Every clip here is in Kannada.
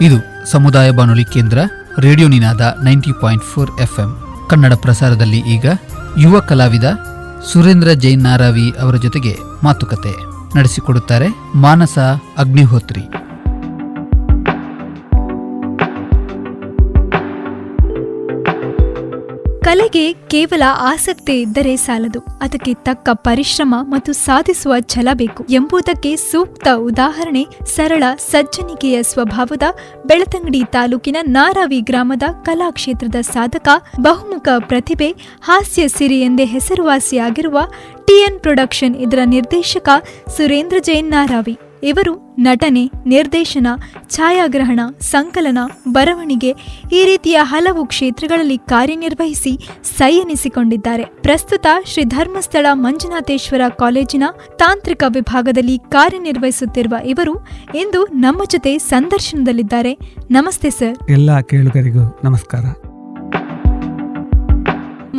ಇದು ಸಮುದಾಯ ಬಾನುಲಿ ಕೇಂದ್ರ ರೇಡಿಯೋ ನಿನಾದ 90.4 FM. ಕನ್ನಡ ಪ್ರಸಾರದಲ್ಲಿ ಈಗ ಯುವ ಕಲಾವಿದ ಸುರೇಂದ್ರ ಜೈನ್ ನಾರಾವಿ ಅವರ ಜೊತೆಗೆ ಮಾತುಕತೆ ನಡೆಸಿಕೊಡುತ್ತಾರೆ ಮಾನಸ ಅಗ್ನಿಹೋತ್ರಿ. ಕಲೆಗೆ ಕೇವಲ ಆಸಕ್ತಿ ಇದ್ದರೆ ಸಾಲದು, ಅದಕ್ಕೆ ತಕ್ಕ ಪರಿಶ್ರಮ ಮತ್ತು ಸಾಧಿಸುವ ಛಲ ಬೇಕು ಎಂಬುದಕ್ಕೆ ಸೂಕ್ತ ಉದಾಹರಣೆ ಸರಳ ಸಜ್ಜನಿಕೆಯ ಸ್ವಭಾವದ ಬೆಳತಂಗಡಿ ತಾಲೂಕಿನ ನಾರಾವಿ ಗ್ರಾಮದ ಕಲಾಕ್ಷೇತ್ರದ ಸಾಧಕ, ಬಹುಮುಖ ಪ್ರತಿಭೆ, ಹಾಸ್ಯ ಸಿರಿ ಎಂದೇ ಹೆಸರುವಾಸಿಯಾಗಿರುವ TN ಪ್ರೊಡಕ್ಷನ್ ಇದರ ನಿರ್ದೇಶಕ ಸುರೇಂದ್ರ ಜೈನ್ ನಾರಾವಿ. ಇವರು ನಟನೆ, ನಿರ್ದೇಶನ, ಛಾಯಾಗ್ರಹಣ, ಸಂಕಲನ, ಬರವಣಿಗೆ ಈ ರೀತಿಯ ಹಲವು ಕ್ಷೇತ್ರಗಳಲ್ಲಿ ಕಾರ್ಯನಿರ್ವಹಿಸಿ ಸೈ ಎನಿಸಿಕೊಂಡಿದ್ದಾರೆ. ಪ್ರಸ್ತುತ ಶ್ರೀ ಧರ್ಮಸ್ಥಳ ಮಂಜುನಾಥೇಶ್ವರ ಕಾಲೇಜಿನ ತಾಂತ್ರಿಕ ವಿಭಾಗದಲ್ಲಿ ಕಾರ್ಯನಿರ್ವಹಿಸುತ್ತಿರುವ ಇವರು ಇಂದು ನಮ್ಮ ಜೊತೆ ಸಂದರ್ಶನದಲ್ಲಿದ್ದಾರೆ. ನಮಸ್ತೆ ಸರ್. ಎಲ್ಲ ಕೇಳುಗರಿಗೂ ನಮಸ್ಕಾರ.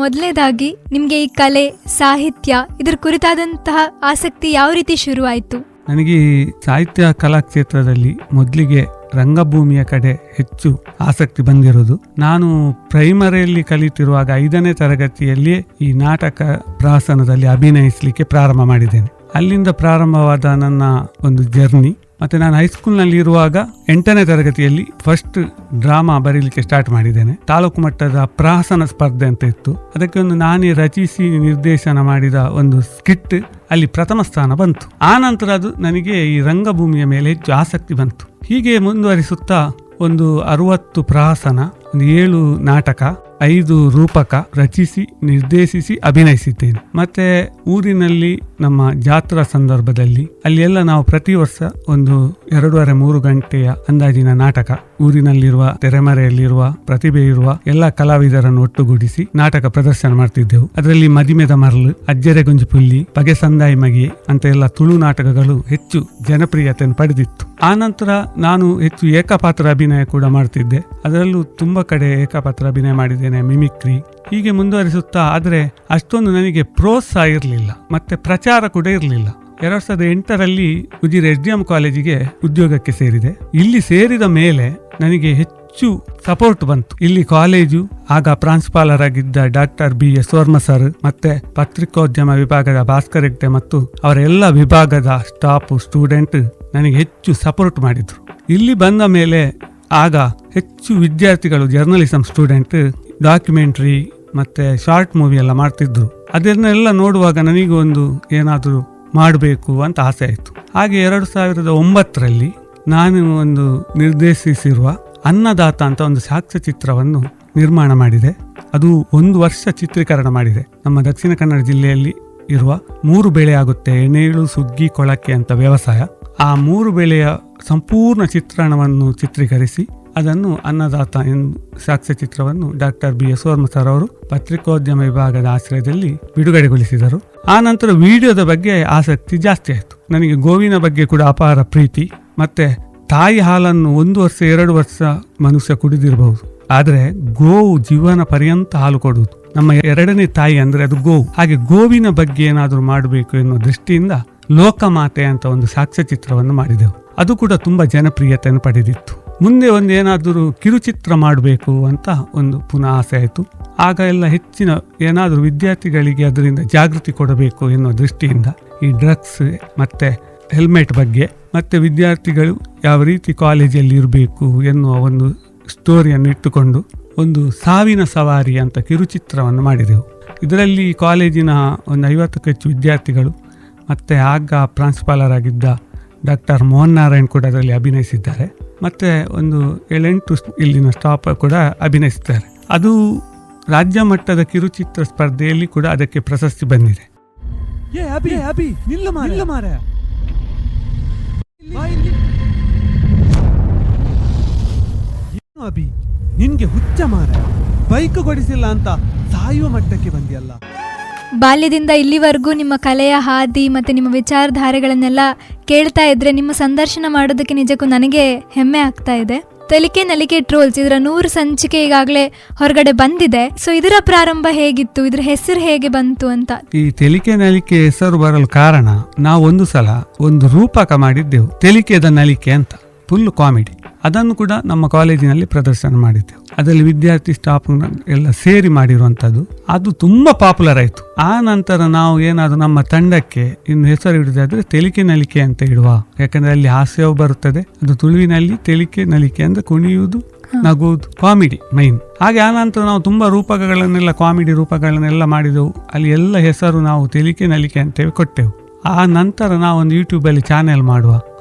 ಮೊದಲನೇದಾಗಿ ನಿಮಗೆ ಈ ಕಲೆ, ಸಾಹಿತ್ಯ ಇದರ ಕುರಿತಾದಂತಹ ಆಸಕ್ತಿ ಯಾವ ರೀತಿ ಶುರುವಾಯಿತು? ನನಗೆ ಸಾಹಿತ್ಯ ಕಲಾಕ್ಷೇತ್ರದಲ್ಲಿ ಮೊದಲಿಗೆ ರಂಗಭೂಮಿಯ ಕಡೆ ಹೆಚ್ಚು ಆಸಕ್ತಿ ಬಂದಿರೋದು. ನಾನು ಪ್ರೈಮರಿಯಲ್ಲಿ ಕಲಿತಿರುವಾಗ 5ನೇ ತರಗತಿಯಲ್ಲಿ ಈ ನಾಟಕ ಪ್ರಹಸನದಲ್ಲಿ ಅಭಿನಯಿಸಲಿಕ್ಕೆ ಪ್ರಾರಂಭ ಮಾಡಿದ್ದೇನೆ. ಅಲ್ಲಿಂದ ಪ್ರಾರಂಭವಾದ ನನ್ನ ಒಂದು ಜರ್ನಿ. ಮತ್ತೆ ನಾನು ಹೈಸ್ಕೂಲ್ನಲ್ಲಿ ಇರುವಾಗ 8ನೇ ತರಗತಿಯಲ್ಲಿ ಫಸ್ಟ್ ಡ್ರಾಮಾ ಬರೀಲಿಕ್ಕೆ ಸ್ಟಾರ್ಟ್ ಮಾಡಿದ್ದೇನೆ. ತಾಲೂಕು ಮಟ್ಟದ ಪ್ರಹಸನ ಸ್ಪರ್ಧೆ ಅಂತ ಇತ್ತು. ಅದಕ್ಕೆ ಒಂದು ನಾನೇ ರಚಿಸಿ ನಿರ್ದೇಶನ ಮಾಡಿದ ಒಂದು ಸ್ಕಿಟ್ ಅಲ್ಲಿ ಪ್ರಥಮ ಸ್ಥಾನ ಬಂತು. ಆ ನಂತರ ಅದು ನನಗೆ ಈ ರಂಗಭೂಮಿಯ ಮೇಲೆ ಹೆಚ್ಚು ಆಸಕ್ತಿ ಬಂತು. ಹೀಗೆ ಮುಂದುವರಿಸುತ್ತಾ ಒಂದು 60 ಪ್ರಹಸನ, ಒಂದು 7 ನಾಟಕ, 5 ರೂಪಕ ರಚಿಸಿ ನಿರ್ದೇಶಿಸಿ ಅಭಿನಯಿಸಿದ್ದೇನೆ. ಮತ್ತೆ ಊರಿನಲ್ಲಿ ನಮ್ಮ ಜಾತ್ರಾ ಸಂದರ್ಭದಲ್ಲಿ ಅಲ್ಲಿ ಎಲ್ಲ ನಾವು ಪ್ರತಿ ವರ್ಷ ಒಂದು 2.5-3 ಗಂಟೆಯ ಅಂದಾಜಿನ ನಾಟಕ, ಊರಿನಲ್ಲಿರುವ ತೆರೆಮರೆಯಲ್ಲಿರುವ ಪ್ರತಿಭೆ ಇರುವ ಎಲ್ಲ ಕಲಾವಿದರನ್ನು ಒಟ್ಟುಗೂಡಿಸಿ ನಾಟಕ ಪ್ರದರ್ಶನ ಮಾಡ್ತಿದ್ದೆವು. ಅದರಲ್ಲಿ ಮದಿಮೆದ ಮರಳು, ಅಜ್ಜರೆಗುಂಜಿ ಪುಲ್ಲಿ, ಬಗೆ ಸಂದಾಯಿ ಮಗಿ ಅಂತ ಎಲ್ಲ ತುಳು ನಾಟಕಗಳು ಹೆಚ್ಚು ಜನಪ್ರಿಯತೆಯನ್ನು ಪಡೆದಿತ್ತು. ಆ ನಂತರ ನಾನು ಹೆಚ್ಚು ಏಕಪಾತ್ರ ಅಭಿನಯ ಕೂಡ ಮಾಡ್ತಿದ್ದೆ. ಅದರಲ್ಲೂ ತುಂಬಾ ಕಡೆ ಏಕಪಾತ್ರ ಅಭಿನಯ ಮಾಡಿದ್ದೇನೆ, ಮಿಮಿಕ್ರಿ ಹೀಗೆ ಮುಂದುವರಿಸುತ್ತಾ. ಆದರೆ ಅಷ್ಟೊಂದು ನನಗೆ ಪ್ರೋತ್ಸಾಹ ಇರಲಿಲ್ಲ, ಮತ್ತೆ ಪ್ರಚಾರ ಕೂಡ ಇರಲಿಲ್ಲ. 2008ರಲ್ಲಿ ಉಜಿರೆ SDM ಕಾಲೇಜಿಗೆ ಉದ್ಯೋಗಕ್ಕೆ ಸೇರಿದೆ. ಇಲ್ಲಿ ಸೇರಿದ ಮೇಲೆ ನನಗೆ ಹೆಚ್ಚು ಸಪೋರ್ಟ್ ಬಂತು. ಇಲ್ಲಿ ಕಾಲೇಜು ಆಗ ಪ್ರಾಂಶುಪಾಲರಾಗಿದ್ದ ಡಾಕ್ಟರ್ BS ವರ್ಮ ಸರ್, ಮತ್ತೆ ಪತ್ರಿಕೋದ್ಯಮ ವಿಭಾಗದ ಭಾಸ್ಕರ್ ಹೆಗ್ಡೆ ಮತ್ತು ಅವರ ಎಲ್ಲ ವಿಭಾಗದ ಸ್ಟಾಫ್, ಸ್ಟೂಡೆಂಟ್ ನನಗೆ ಹೆಚ್ಚು ಸಪೋರ್ಟ್ ಮಾಡಿದ್ರು. ಇಲ್ಲಿ ಬಂದ ಮೇಲೆ ಆಗ ಹೆಚ್ಚು ವಿದ್ಯಾರ್ಥಿಗಳು, ಜರ್ನಲಿಸಂ ಸ್ಟೂಡೆಂಟ್, ಡಾಕ್ಯುಮೆಂಟ್ರಿ ಮತ್ತೆ ಶಾರ್ಟ್ ಮೂವಿ ಎಲ್ಲ ಮಾಡ್ತಿದ್ರು. ಅದನ್ನೆಲ್ಲ ನೋಡುವಾಗ ನನಗೊಂದು ಏನಾದರೂ ಮಾಡಬೇಕು ಅಂತ ಆಸೆ ಆಯಿತು. ಹಾಗೆ 2009ರಲ್ಲಿ ನಾನು ಒಂದು ನಿರ್ದೇಶಿಸಿರುವ ಅನ್ನದಾತ ಅಂತ ಒಂದು ಸಾಕ್ಷ್ಯಚಿತ್ರವನ್ನು ನಿರ್ಮಾಣ ಮಾಡಿದೆ. ಅದು 1 ವರ್ಷ ಚಿತ್ರೀಕರಣ ಮಾಡಿದೆ. ನಮ್ಮ ದಕ್ಷಿಣ ಕನ್ನಡ ಜಿಲ್ಲೆಯಲ್ಲಿ ಇರುವ 3 ಬೆಳೆ ಆಗುತ್ತೆ, ಎಣ್ಣೆಳು, ಸುಗ್ಗಿ, ಕೊಳಕೆ ಅಂತ ವ್ಯವಸಾಯ. ಆ 3 ಬೆಳೆಯ ಸಂಪೂರ್ಣ ಚಿತ್ರಣವನ್ನು ಚಿತ್ರೀಕರಿಸಿ ಅದನ್ನು ಅನ್ನದಾತ ಸಾಕ್ಷ್ಯಚಿತ್ರವನ್ನು ಡಾಕ್ಟರ್ BS ವರ್ಮ ಸರ್ ಅವರು ಪತ್ರಿಕೋದ್ಯಮ ವಿಭಾಗದ ಆಶ್ರಯದಲ್ಲಿ ಬಿಡುಗಡೆಗೊಳಿಸಿದರು. ಆ ನಂತರ ವಿಡಿಯೋದ ಬಗ್ಗೆ ಆಸಕ್ತಿ ಜಾಸ್ತಿ ಆಯಿತು. ನನಗೆ ಗೋವಿನ ಬಗ್ಗೆ ಕೂಡ ಅಪಾರ ಪ್ರೀತಿ. ಮತ್ತೆ ತಾಯಿ ಹಾಲನ್ನು 1 ವರ್ಷ 2 ವರ್ಷ ಮನುಷ್ಯ ಕುಡಿದಿರಬಹುದು, ಆದರೆ ಗೋವು ಜೀವನ ಪರ್ಯಂತ ಹಾಲು ಕೊಡುವುದು. ನಮ್ಮ 2ನೇ ತಾಯಿ ಅಂದ್ರೆ ಅದು ಗೋವು. ಹಾಗೆ ಗೋವಿನ ಬಗ್ಗೆ ಏನಾದರೂ ಮಾಡಬೇಕು ಎನ್ನುವ ದೃಷ್ಟಿಯಿಂದ ಲೋಕಮಾತೆ ಅಂತ ಒಂದು ಸಾಕ್ಷ್ಯಚಿತ್ರವನ್ನು ಮಾಡಿದೆವು. ಅದು ಕೂಡ ತುಂಬಾ ಜನಪ್ರಿಯತೆಯನ್ನು ಪಡೆದಿತ್ತು. ಮುಂದೆ ಒಂದು ಏನಾದರೂ ಕಿರುಚಿತ್ರ ಮಾಡಬೇಕು ಅಂತ ಒಂದು ಪುನಃ ಆಸೆ ಆಯಿತು. ಆಗ ಎಲ್ಲ ಹೆಚ್ಚಿನ ಏನಾದರೂ ವಿದ್ಯಾರ್ಥಿಗಳಿಗೆ ಅದರಿಂದ ಜಾಗೃತಿ ಕೊಡಬೇಕು ಎನ್ನುವ ದೃಷ್ಟಿಯಿಂದ ಈ ಡ್ರಗ್ಸ್ ಮತ್ತೆ ಹೆಲ್ಮೆಟ್ ಬಗ್ಗೆ, ಮತ್ತೆ ವಿದ್ಯಾರ್ಥಿಗಳು ಯಾವ ರೀತಿ ಕಾಲೇಜಲ್ಲಿ ಇರಬೇಕು ಎನ್ನುವ ಒಂದು ಸ್ಟೋರಿಯನ್ನು ಇಟ್ಟುಕೊಂಡು ಒಂದು ಸಾವಿನ ಸವಾರಿ ಅಂತ ಕಿರುಚಿತ್ರವನ್ನು ಮಾಡಿದೆವು. ಇದರಲ್ಲಿ ಕಾಲೇಜಿನ ಒಂದು 50ಕ್ಕೂ ಹೆಚ್ಚು ವಿದ್ಯಾರ್ಥಿಗಳು ಮತ್ತೆ ಆಗ ಪ್ರಾಂಶುಪಾಲರಾಗಿದ್ದ ಡಾಕ್ಟರ್ ಮೋಹನ್ ನಾರಾಯಣ್ ಕೂಡ ಅದರಲ್ಲಿ ಅಭಿನಯಿಸಿದ್ದಾರೆ. ಮತ್ತೆ ಒಂದು 7-8 ಇಲ್ಲಿನ ಸ್ಟಾಫ್ ಕೂಡ ಅಭಿನಯಿಸಿದ್ದಾರೆ. ಅದು ರಾಜ್ಯ ಮಟ್ಟದ ಕಿರುಚಿತ್ರ ಸ್ಪರ್ಧೆಯಲ್ಲಿ ಕೂಡ ಅದಕ್ಕೆ ಪ್ರಶಸ್ತಿ ಬಂದಿದೆ. ನಿನ್ಗೆ ಹುಚ್ಚ ಮಾರ, ಬೈಕ್ ಕೊಡಿಸಿಲ್ಲ ಅಂತ ಸಾಯುವ ಮಟ್ಟಕ್ಕೆ ಬಂದಿಯಲ್ಲ. ಬಾಲ್ಯದಿಂದ ಇಲ್ಲಿವರೆಗೂ ನಿಮ್ಮ ಕಲೆಯ ಹಾದಿ ಮತ್ತು ನಿಮ್ಮ ವಿಚಾರಧಾರೆಗಳನ್ನೆಲ್ಲ ಕೇಳ್ತಾ ಇದ್ರೆ ನಿಮ್ಮ ಸಂದರ್ಶನ ಮಾಡೋದಕ್ಕೆ ನಿಜಕ್ಕೂ ನನಗೆ ಹೆಮ್ಮೆ ಆಗ್ತಾ ಇದೆ. ತೆಲಿಕೆ ನಲಿಕೆ ಟ್ರೋಲ್ಸ್ ಇದರ 100 ಸಂಚಿಕೆ ಈಗಾಗಲೇ ಹೊರಗಡೆ ಬಂದಿದೆ. ಸೊ ಇದರ ಪ್ರಾರಂಭ ಹೇಗಿತ್ತು, ಇದ್ರ ಹೆಸರು ಹೇಗೆ ಬಂತು ಅಂತ? ಈ ತೆಲಿಕೆ ನಲಿಕೆ ಹೆಸರು ಬರಲು ಕಾರಣ, ನಾವು ಒಂದು ಸಲ ಒಂದು ರೂಪಕ ಮಾಡಿದ್ದೆವು, ತೆಲಿಕೆದ ನಲಿಕೆ ಅಂತ, ಫುಲ್ ಕಾಮಿಡಿ. ಅದನ್ನು ಕೂಡ ನಮ್ಮ ಕಾಲೇಜಿನಲ್ಲಿ ಪ್ರದರ್ಶನ ಮಾಡಿದ್ದೆವು. ಅದರಲ್ಲಿ ವಿದ್ಯಾರ್ಥಿ ಸ್ಟಾಫ್ ಎಲ್ಲ ಸೇರಿ ಮಾಡಿರುವಂಥದ್ದು. ಅದು ತುಂಬಾ ಪಾಪ್ಯುಲರ್ ಆಯಿತು. ಆ ನಂತರ ನಾವು ಏನಾದರೂ ನಮ್ಮ ತಂಡಕ್ಕೆ ಇನ್ನು ಹೆಸರು ಇಡುದಾದ್ರೆ ತೆಲಿಕೆ ನಲಿಕೆ ಅಂತ ಇಡುವ, ಯಾಕಂದ್ರೆ ಅಲ್ಲಿ ಹಾಸ್ಯವು ಬರುತ್ತದೆ. ಅದು ತುಳುವಿನಲ್ಲಿ ತೆಲಿಕೆ ನಲಿಕೆ ಅಂದ್ರೆ ಕುಣಿಯುವುದು, ನಗುವುದು, ಕಾಮಿಡಿ ಮೈನ್. ಹಾಗೆ ಆನಂತರ ನಾವು ತುಂಬಾ ರೂಪಕಗಳನ್ನೆಲ್ಲ, ಕಾಮಿಡಿ ರೂಪಗಳನ್ನೆಲ್ಲ ಮಾಡಿದೆವು. ಅಲ್ಲಿ ಎಲ್ಲ ಹೆಸರು ನಾವು ತೆಲಿಕೆ ನಲಿಕೆ ಅಂತೇಳಿ ಕೊಟ್ಟೆವು. ಆ ನಂತರ ನಾವೊಂದು ಯೂಟ್ಯೂಬಲ್ಲಿ ಚಾನೆಲ್ ಮಾಡುವ,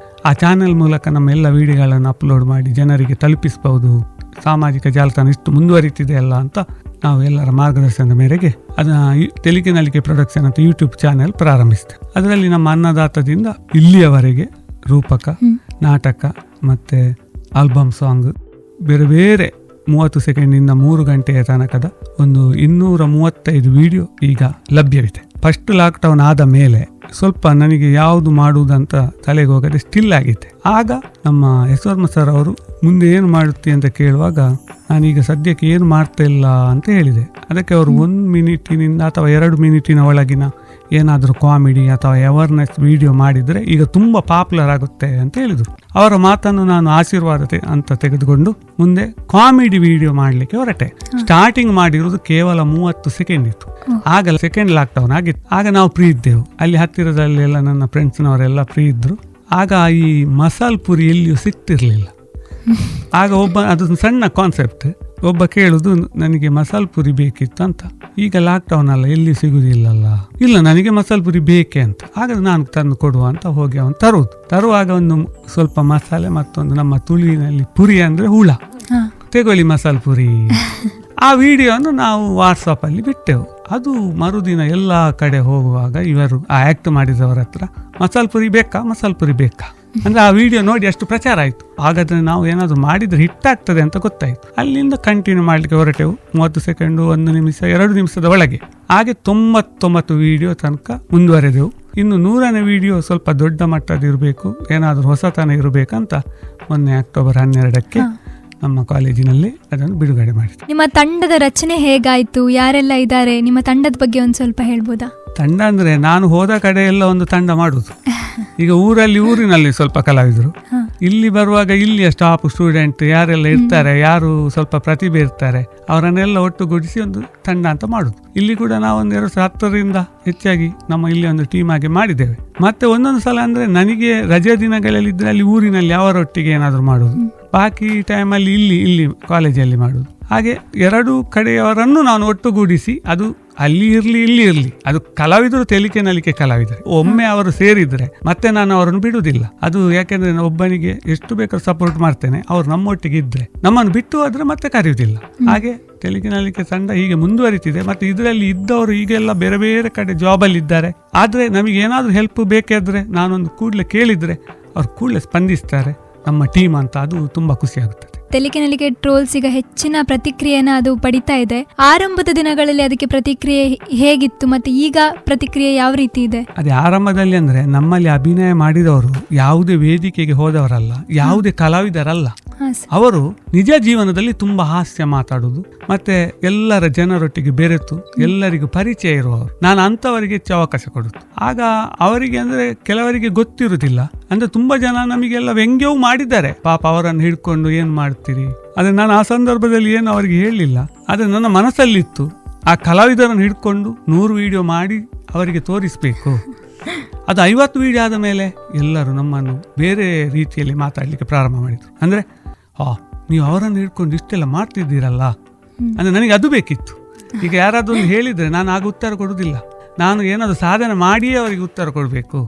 ಆ ಚಾನೆಲ್ ಮೂಲಕ ನಮ್ಮ ಎಲ್ಲ ವಿಡಿಯೋಗಳನ್ನು ಅಪ್ಲೋಡ್ ಮಾಡಿ ಜನರಿಗೆ ತಲುಪಿಸಬಹುದು. ಸಾಮಾಜಿಕ ಜಾಲತಾಣ ಇಷ್ಟು ಮುಂದುವರಿತಿದೆ ಅಲ್ಲ ಅಂತ ನಾವು ಎಲ್ಲರ ಮಾರ್ಗದರ್ಶನದ ಮೇರೆಗೆ ಅದನ್ನ ತೆಲಿಕೆ ನಲಿಕೆ ಪ್ರೊಡಕ್ಷನ್ ಅಂತ ಯೂಟ್ಯೂಬ್ ಚಾನೆಲ್ ಪ್ರಾರಂಭಿಸಿದೆ. ಅದರಲ್ಲಿ ನಮ್ಮ ಅನ್ನದಾತದಿಂದ ಇಲ್ಲಿಯವರೆಗೆ ರೂಪಕ, ನಾಟಕ ಮತ್ತೆ ಆಲ್ಬಮ್ ಸಾಂಗ್ ಬೇರೆ ಬೇರೆ 30 ಸೆಕೆಂಡಿಂದ 3 ಗಂಟೆಯ ತನಕದ ಒಂದು 235 ವಿಡಿಯೋ ಈಗ ಲಭ್ಯವಿದೆ. ಫಸ್ಟ್ ಲಾಕ್ಡೌನ್ ಆದ ಮೇಲೆ ಸ್ವಲ್ಪ ನನಗೆ ಯಾವುದು ಮಾಡುವುದಂತ ತಲೆಗೆ ಹೋಗದೆ ಸ್ಟಿಲ್ ಆಗಿತ್ತೆ. ಆಗ ನಮ್ಮ ಯಶೋರ್ಮ ಸರ್ ಅವರು ಮುಂದೆ ಏನು ಮಾಡುತ್ತಿ ಅಂತ ಕೇಳುವಾಗ ನಾನೀಗ ಸದ್ಯಕ್ಕೆ ಏನು ಮಾಡ್ತಾ ಇಲ್ಲ ಅಂತ ಹೇಳಿದೆ. ಅದಕ್ಕೆ ಅವರು 1 ಮಿನಿಟಿನಿಂದ ಅಥವಾ 2 ಮಿನಿಟಿನ ಒಳಗಿನ ಏನಾದರೂ ಕಾಮಿಡಿ ಅಥವಾ ಅವೇರ್ನೆಸ್ ವಿಡಿಯೋ ಮಾಡಿದರೆ ಈಗ ತುಂಬ ಪಾಪ್ಯುಲರ್ ಆಗುತ್ತೆ ಅಂತ ಹೇಳಿದರು. ಅವರ ಮಾತನ್ನು ನಾನು ಆಶೀರ್ವಾದ ಅಂತ ತೆಗೆದುಕೊಂಡು ಮುಂದೆ ಕಾಮಿಡಿ ವಿಡಿಯೋ ಮಾಡಲಿಕ್ಕೆ ಹೊರಟೆ. ಸ್ಟಾರ್ಟಿಂಗ್ ಮಾಡಿರುವುದು ಕೇವಲ 30 ಸೆಕೆಂಡ್ ಇತ್ತು. ಆಗ ಸೆಕೆಂಡ್ ಲಾಕ್ಡೌನ್ ಆಗಿತ್ತು. ಆಗ ನಾವು ಫ್ರೀ ಇದ್ದೆವು. ಅಲ್ಲಿ ಹತ್ತಿರದಲ್ಲಿ ಎಲ್ಲ ನನ್ನ ಫ್ರೆಂಡ್ಸ್ನವರೆಲ್ಲ ಫ್ರೀ ಇದ್ರು. ಆಗ ಈ ಮಸಾಲ್ ಪುರಿ ಎಲ್ಲಿಯೂ ಸಿಗ್ತಿರ್ಲಿಲ್ಲ. ಆಗ ಅದು ಸಣ್ಣ ಕಾನ್ಸೆಪ್ಟ್. ಒಬ್ಬ ಕೇಳುದು ನನಗೆ ಮಸಾಲ್ ಪುರಿ ಬೇಕಿತ್ತು ಅಂತ. ಈಗ ಲಾಕ್ಡೌನ್ ಅಲ್ಲ, ಎಲ್ಲಿ ಸಿಗುದಿಲ್ಲಲ್ಲ. ಇಲ್ಲ, ನನಗೆ ಮಸಾಲ್ ಪುರಿ ಬೇಕೆ ಅಂತ. ಆಗ ನಾನು ತಂದು ಕೊಡುವ ಅಂತ ಹೋಗಿ ಅವನು ತರುವಾಗ ಒಂದು ಸ್ವಲ್ಪ ಮಸಾಲೆ, ಮತ್ತೊಂದು ನಮ್ಮ ತುಳುವಿನಲ್ಲಿ ಪುರಿ ಅಂದ್ರೆ ಹುಳ, ತೆಗೊಳ್ಳಿ ಮಸಾಲ್ ಪುರಿ. ಆ ವಿಡಿಯೋನು ನಾವು ವಾಟ್ಸಪ್ ಅಲ್ಲಿ ಬಿಟ್ಟೆವು. ಅದು ಮರುದಿನ ಎಲ್ಲ ಕಡೆ ಹೋಗುವಾಗ ಇವರು ಆ ಆಕ್ಟ್ ಮಾಡಿದವರ ಹತ್ರ ಮಸಾಲ್ ಪುರಿ ಬೇಕಾ ಅಂದ್ರೆ ಆ ವಿಡಿಯೋ ನೋಡಿ ಅಷ್ಟು ಪ್ರಚಾರ ಆಯ್ತು. ಹಾಗಾದ್ರೆ ನಾವು ಏನಾದ್ರು ಮಾಡಿದ್ರೆ ಹಿಟ್ ಆಗ್ತದೆ ಅಂತ ಗೊತ್ತಾಯ್ತು. ಅಲ್ಲಿಂದ ಕಂಟಿನ್ಯೂ ಮಾಡ್ಲಿಕ್ಕೆ ಹೊರಟೆವು. 30 ಸೆಕೆಂಡು, 1 ನಿಮಿಷ, 2 ನಿಮಿಷದ ಒಳಗೆ. ಹಾಗೆ 99 ವಿಡಿಯೋ ತನಕ ಮುಂದುವರೆದೆವು. ಇನ್ನು 100ನೇ ವಿಡಿಯೋ ಸ್ವಲ್ಪ ದೊಡ್ಡ ಮಟ್ಟದ ಇರಬೇಕು, ಏನಾದರೂ ಹೊಸತನ ಇರಬೇಕಂತ ಮೊನ್ನೆ ಅಕ್ಟೋಬರ್ 12ಕ್ಕೆ ನಮ್ಮ ಕಾಲೇಜಿನಲ್ಲಿ ಅದನ್ನು ಬಿಡುಗಡೆ ಮಾಡಿದ್ವಿ. ನಿಮ್ಮ ತಂಡದ ರಚನೆ ಹೇಗಾಯ್ತು? ಯಾರೆಲ್ಲ ಇದ್ದಾರೆ? ನಿಮ್ಮ ತಂಡದ ಬಗ್ಗೆ ಒಂದು ಸ್ವಲ್ಪ ಹೇಳ್ಬೋದಾ? ತಂಡ ಅಂದ್ರೆ ನಾನು ಹೋದ ಕಡೆ ಎಲ್ಲ ಒಂದು ತಂಡ ಮಾಡುದು. ಈಗ ಊರಿನಲ್ಲಿ ಸ್ವಲ್ಪ ಕಲಾವಿದರು, ಇಲ್ಲಿ ಬರುವಾಗ ಇಲ್ಲಿಯ ಸ್ಟಾಫ್, ಸ್ಟೂಡೆಂಟ್ ಯಾರೆಲ್ಲ ಇರ್ತಾರೆ, ಯಾರು ಸ್ವಲ್ಪ ಪ್ರತಿಭೆ ಇರ್ತಾರೆ, ಅವರನ್ನೆಲ್ಲ ಒಟ್ಟುಗೂಡಿಸಿ ಒಂದು ತಂಡ ಅಂತ ಮಾಡುದು. ಇಲ್ಲಿ ಕೂಡ ನಾವು ಒಂದು 2010ರಿಂದ ಹೆಚ್ಚಾಗಿ ನಮ್ಮ ಇಲ್ಲಿ ಒಂದು ಟೀಮ್ ಆಗಿ ಮಾಡಿದ್ದೇವೆ. ಮತ್ತೆ ಒಂದೊಂದು ಸಲ ಅಂದ್ರೆ ನನಗೆ ರಜೆ ದಿನಗಳಲ್ಲಿ ಇದ್ರೆ ಅಲ್ಲಿ ಊರಿನಲ್ಲಿ ಅವರೊಟ್ಟಿಗೆ ಏನಾದ್ರು ಮಾಡುದು, ಬಾಕಿ ಟೈಮಲ್ಲಿ ಇಲ್ಲಿ ಕಾಲೇಜಲ್ಲಿ ಮಾಡುದು. ಹಾಗೆ 2 ಕಡೆಯವರನ್ನು ನಾನು ಒಟ್ಟುಗೂಡಿಸಿ, ಅದು ಅಲ್ಲಿ ಇಲ್ಲಿ ಇರ್ಲಿ, ಅದು ಕಲಾವಿದರು, ತೆಲಿಕೆ ನಲಿಕೆ ಕಲಾವಿದರು. ಒಮ್ಮೆ ಅವರು ಸೇರಿದ್ರೆ ಮತ್ತೆ ನಾನು ಅವರನ್ನು ಬಿಡುವುದಿಲ್ಲ. ಅದು ಯಾಕೆಂದ್ರೆ ಒಬ್ಬನಿಗೆ ಎಷ್ಟು ಬೇಕಾದ್ರೂ ಸಪೋರ್ಟ್ ಮಾಡ್ತೇನೆ, ಅವ್ರು ನಮ್ಮೊಟ್ಟಿಗೆ ಇದ್ರೆ. ನಮ್ಮನ್ನು ಬಿಟ್ಟು ಹೋದ್ರೆ ಮತ್ತೆ ಕರೆಯುವುದಿಲ್ಲ. ಹಾಗೆ ತೆಲಿಕೆ ನಲಿಕೆ ತಂಡ ಹೀಗೆ ಮುಂದುವರಿತಿದೆ. ಮತ್ತೆ ಇದರಲ್ಲಿ ಇದ್ದವರು ಈಗೆಲ್ಲ ಬೇರೆ ಬೇರೆ ಕಡೆ ಜಾಬಲ್ಲಿ ಇದ್ದಾರೆ. ಆದ್ರೆ ನಮಗೆ ಏನಾದ್ರೂ ಹೆಲ್ಪ್ ಬೇಕಾದ್ರೆ ನಾನೊಂದು ಕೂಡಲೇ ಕೇಳಿದ್ರೆ ಅವ್ರು ಕೂಡಲೇ ಸ್ಪಂದಿಸ್ತಾರೆ ನಮ್ಮ ಟೀಮ್ ಅಂತ. ಅದು ತುಂಬಾ ಖುಷಿ ಆಗುತ್ತೆ. ತೆಲಿಕೆ ನಲಿಕೆ ಟ್ರೋಲ್ಸ್ ಈಗ ಹೆಚ್ಚಿನ ಪ್ರತಿಕ್ರಿಯೆನ ಅದು ಪಡಿತಾ ಇದೆ. ಆರಂಭದ ದಿನಗಳಲ್ಲಿ ಅದಕ್ಕೆ ಪ್ರತಿಕ್ರಿಯೆ ಹೇಗಿತ್ತು ಮತ್ತೆ ಈಗ ಪ್ರತಿಕ್ರಿಯೆ ಯಾವ ರೀತಿ ಇದೆ? ಅದೇ ಆರಂಭದಲ್ಲಿ ಅಂದ್ರೆ ನಮ್ಮಲ್ಲಿ ಅಭಿನಯ ಮಾಡಿದವರು ಯಾವುದೇ ವೇದಿಕೆಗೆ ಹೋದವರಲ್ಲ, ಯಾವುದೇ ಕಲಾವಿದರಲ್ಲ. ಅವರು ನಿಜ ಜೀವನದಲ್ಲಿ ತುಂಬಾ ಹಾಸ್ಯ ಮಾತಾಡುದು, ಮತ್ತೆ ಎಲ್ಲರ ಜನರೊಟ್ಟಿಗೆ ಬೆರೆತು ಎಲ್ಲರಿಗೂ ಪರಿಚಯ ಇರುವವರು. ನಾನು ಅಂತವರಿಗೆ ಹೆಚ್ಚು ಅವಕಾಶ ಕೊಡುದು. ಆಗ ಅವರಿಗೆ ಅಂದ್ರೆ ಕೆಲವರಿಗೆ ಗೊತ್ತಿರುವುದಿಲ್ಲ. ಅಂದ್ರೆ ತುಂಬಾ ಜನ ನಮಗೆಲ್ಲ ವ್ಯಂಗ್ಯವೂ ಮಾಡಿದ್ದಾರೆ. ಪಾಪ ಅವರನ್ನು ಹಿಡ್ಕೊಂಡು ಏನ್ ಮಾಡ್ತೀರಿ, ಆದ್ರೆ ನಾನು ಆ ಸಂದರ್ಭದಲ್ಲಿ ಏನು ಅವರಿಗೆ ಹೇಳಲಿಲ್ಲ. ಆದ್ರೆ ನನ್ನ ಮನಸ್ಸಲ್ಲಿತ್ತು, ಆ ಕಲಾವಿದರನ್ನು ಹಿಡ್ಕೊಂಡು 100 ವಿಡಿಯೋ ಮಾಡಿ ಅವರಿಗೆ ತೋರಿಸ್ಬೇಕು. ಅದು 50 ವಿಡಿಯೋ ಆದ ಮೇಲೆ ಎಲ್ಲರೂ ನಮ್ಮನ್ನು ಬೇರೆ ರೀತಿಯಲ್ಲಿ ಮಾತಾಡ್ಲಿಕ್ಕೆ ಪ್ರಾರಂಭ ಮಾಡಿದ್ರು. ಅಂದ್ರೆ ನೀವು ಅವರನ್ನು ಹಿಡ್ಕೊಂಡು ಇಷ್ಟೆಲ್ಲ ಮಾಡ್ತಿದ್ದೀರಲ್ಲ ಅಂದ್ರೆ ನನಗೆ ಅದು ಬೇಕಿತ್ತು. ಈಗ ಯಾರಾದ್ರೂ ಹೇಳಿದ್ರೆ ನಾನು ಆಗ ಉತ್ತರ ಕೊಡುವುದಿಲ್ಲ, ನಾನು ಏನಾದ್ರು ಸಾಧನೆ ಮಾಡಿಯೇ ಅವರಿಗೆ ಉತ್ತರ ಕೊಡಬೇಕು.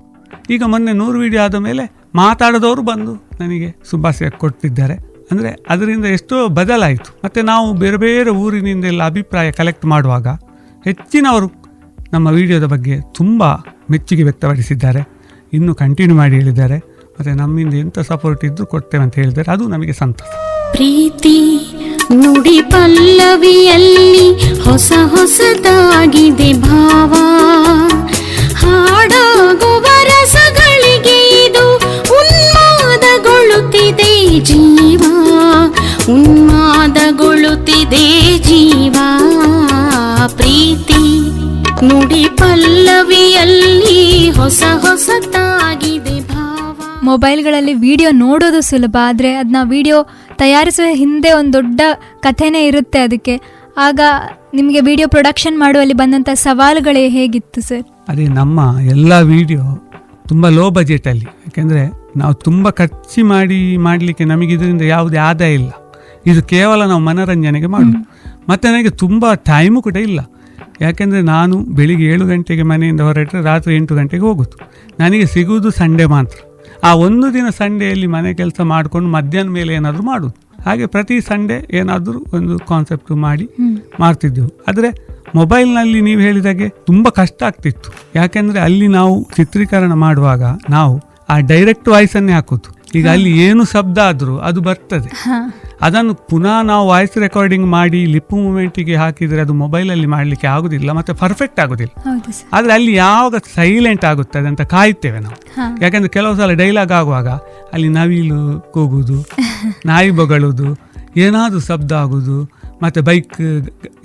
ಈಗ ಮೊನ್ನೆ 100 ವಿಡಿಯೋ ಆದ ಮೇಲೆ ಮಾತಾಡೋದವರು ಬಂದು ನನಗೆ ಶುಭಾಶಯ ಕೊಡ್ತಿದ್ದಾರೆ. ಅಂದರೆ ಅದರಿಂದ ಎಷ್ಟೋ ಬದಲಾಯಿತು. ಮತ್ತು ನಾವು ಬೇರೆ ಬೇರೆ ಊರಿನಿಂದೆಲ್ಲ ಅಭಿಪ್ರಾಯ ಕಲೆಕ್ಟ್ ಮಾಡುವಾಗ ಹೆಚ್ಚಿನವರು ನಮ್ಮ ವಿಡಿಯೋದ ಬಗ್ಗೆ ತುಂಬ ಮೆಚ್ಚುಗೆ ವ್ಯಕ್ತಪಡಿಸಿದ್ದಾರೆ. ಇನ್ನೂ ಕಂಟಿನ್ಯೂ ಮಾಡಿ ಹೇಳಿದ್ದಾರೆ. ಮತ್ತು ನಮ್ಮಿಂದ ಎಂಥ ಸಪೋರ್ಟ್ ಇದ್ದರೂ ಕೊಡ್ತೇವೆ ಅಂತ ಹೇಳಿದ್ದಾರೆ. ಅದು ನಮಗೆ ಸಂತೋಷ. ಪ್ರೀತಿ ನುಡಿ ಪಲ್ಲವಿಯಲ್ಲಿ ಹೊಸ ಹೊಸದಾಗಿದೆ ಭಾವ, ಹಾಡಾಗುವ ರಸಗಳಿಗೆ ಇದು ಉನ್ಮಾದಗೊಳ್ಳುತ್ತಿದೆ ಜೀವ, ಉನ್ಮಾದಗೊಳ್ಳುತ್ತಿದೆ ಜೀವ. ಪ್ರೀತಿ ನುಡಿ ಪಲ್ಲವಿಯಲ್ಲಿ ಹೊಸ ಹೊಸದಾಗಿದೆ ಭಾವ. ಮೊಬೈಲ್ಗಳಲ್ಲಿ ವಿಡಿಯೋ ನೋಡೋದು ಸುಲಭ, ಆದರೆ ಅದನ್ನ ವಿಡಿಯೋ ತಯಾರಿಸುವ ಹಿಂದೆ ಒಂದು ದೊಡ್ಡ ಕಥೆನೇ ಇರುತ್ತೆ ಅದಕ್ಕೆ. ಆಗ ನಿಮಗೆ ವಿಡಿಯೋ ಪ್ರೊಡಕ್ಷನ್ ಮಾಡುವಲ್ಲಿ ಬಂದಂಥ ಸವಾಲುಗಳೇ ಹೇಗಿತ್ತು ಸರ್? ಅದೇ, ನಮ್ಮ ಎಲ್ಲ ವಿಡಿಯೋ ತುಂಬ ಲೋ ಬಜೆಟಲ್ಲಿ, ಯಾಕೆಂದರೆ ನಾವು ತುಂಬ ಖರ್ಚು ಮಾಡಲಿಕ್ಕೆ ನಮಗೆ ಇದರಿಂದ ಯಾವುದೇ ಆದಾಯ ಇಲ್ಲ. ಇದು ಕೇವಲ ನಾವು ಮನೋರಂಜನೆಗೆ ಮಾಡೋದು. ಮತ್ತು ನನಗೆ ತುಂಬ ಟೈಮು ಕೂಡ ಇಲ್ಲ, ಯಾಕೆಂದರೆ ನಾನು ಬೆಳಿಗ್ಗೆ 7 ಗಂಟೆಗೆ ಮನೆಯಿಂದ ಹೊರಟ್ರೆ ರಾತ್ರಿ 8 ಗಂಟೆಗೆ ಹೋಗೋದು. ನನಗೆ ಸಿಗುವುದು ಸಂಡೇ ಮಾತ್ರ. ಆ ಒಂದು ದಿನ ಸಂಡೇಯಲ್ಲಿ ಮನೆ ಕೆಲಸ ಮಾಡಿಕೊಂಡು ಮಧ್ಯಾಹ್ನ ಮೇಲೆ ಏನಾದರೂ ಮಾಡೋದು. ಹಾಗೆ ಪ್ರತಿ ಸಂಡೇ ಏನಾದರೂ ಒಂದು ಕಾನ್ಸೆಪ್ಟ್ ಮಾಡ್ತಿದ್ದೆವು. ಆದರೆ ಮೊಬೈಲ್ನಲ್ಲಿ ನೀವು ಹೇಳಿದಾಗೆ ತುಂಬ ಕಷ್ಟ ಆಗ್ತಿತ್ತು, ಯಾಕೆಂದರೆ ಅಲ್ಲಿ ನಾವು ಚಿತ್ರೀಕರಣ ಮಾಡುವಾಗ ನಾವು ಆ ಡೈರೆಕ್ಟ್ ವಾಯ್ಸನ್ನೇ ಹಾಕೋದು. ಈಗ ಅಲ್ಲಿ ಏನು ಶಬ್ದ ಆದರೂ ಅದು ಬರ್ತದೆ. ಅದನ್ನು ಪುನಃ ನಾವು ವಾಯ್ಸ್ ರೆಕಾರ್ಡಿಂಗ್ ಮಾಡಿ ಲಿಪ್ ಮೂಮೆಂಟಿಗೆ ಹಾಕಿದರೆ ಅದು ಮೊಬೈಲಲ್ಲಿ ಮಾಡಲಿಕ್ಕೆ ಆಗೋದಿಲ್ಲ, ಮತ್ತು ಪರ್ಫೆಕ್ಟ್ ಆಗೋದಿಲ್ಲ. ಆದರೆ ಅಲ್ಲಿ ಯಾವಾಗ ಸೈಲೆಂಟ್ ಆಗುತ್ತದೆ ಅಂತ ಕಾಯ್ತೇವೆ ನಾವು. ಯಾಕೆಂದರೆ ಕೆಲವು ಸಲ ಡೈಲಾಗ್ ಆಗುವಾಗ ಅಲ್ಲಿ ನವಿಲು ಕೂಗುದು, ನಾಯಿ ಬೊಗಳುವುದು, ಏನಾದರೂ ಶಬ್ದ ಆಗೋದು, ಮತ್ತು ಬೈಕ್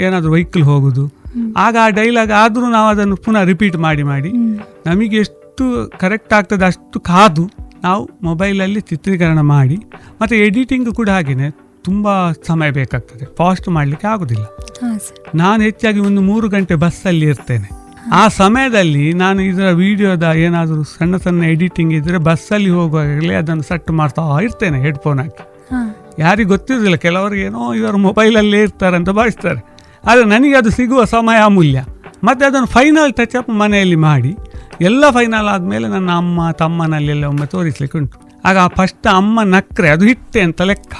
ಏನಾದರೂ ವೆಹಿಕಲ್ ಹೋಗೋದು. ಆಗ ಆ ಡೈಲಾಗ್ ಆದರೂ ನಾವು ಅದನ್ನು ಪುನಃ ರಿಪೀಟ್ ಮಾಡಿ ನಮಗೆ ಎಷ್ಟು ಕರೆಕ್ಟ್ ಆಗ್ತದೆ ಅಷ್ಟು ಕಾದು ನಾವು ಮೊಬೈಲಲ್ಲಿ ಚಿತ್ರೀಕರಣ ಮಾಡಿ. ಮತ್ತು ಎಡಿಟಿಂಗ್ ಕೂಡ ಹಾಗೆಯೇ ತುಂಬ ಸಮಯ ಬೇಕಾಗ್ತದೆ, ಫಾಸ್ಟ್ ಮಾಡಲಿಕ್ಕೆ ಆಗೋದಿಲ್ಲ. ನಾನು ಹೆಚ್ಚಾಗಿ ಒಂದು 3 ಗಂಟೆ ಬಸ್ಸಲ್ಲಿ ಇರ್ತೇನೆ. ಆ ಸಮಯದಲ್ಲಿ ನಾನು ಇದರ ವಿಡಿಯೋದ ಏನಾದರೂ ಸಣ್ಣ ಸಣ್ಣ ಎಡಿಟಿಂಗ್ ಇದ್ದರೆ ಬಸ್ಸಲ್ಲಿ ಹೋಗುವಾಗಲೇ ಅದನ್ನು ಸೆಟ್ ಮಾಡ್ತಾ ಇರ್ತೇನೆ ಹೆಡ್ಫೋನ್ ಹಾಕಿ. ಯಾರಿಗೆ ಗೊತ್ತಿರೋದಿಲ್ಲ, ಕೆಲವರಿಗೆ ಏನೋ ಇವರು ಮೊಬೈಲಲ್ಲೇ ಇರ್ತಾರೆ ಅಂತ ಭಾವಿಸ್ತಾರೆ. ಆದರೆ ನನಗೆ ಅದು ಸಿಗುವ ಸಮಯ ಅಮೂಲ್ಯ. ಮತ್ತು ಅದನ್ನು ಫೈನಲ್ ಟಚಪ್ ಮನೆಯಲ್ಲಿ ಮಾಡಿ ಎಲ್ಲ ಫೈನಲ್ ಆದಮೇಲೆ ನನ್ನ ಅಮ್ಮ ತಮ್ಮನಲ್ಲೆಲ್ಲ ಒಮ್ಮೆ ತೋರಿಸ್ಲಿಕ್ಕೆ ಉಂಟು. ಆಗ ಫಸ್ಟ್ ಅಮ್ಮ ನಕ್ಕರೆ ಅದು ಹಿಟ್ಟೆ ಅಂತ ಲೆಕ್ಕ.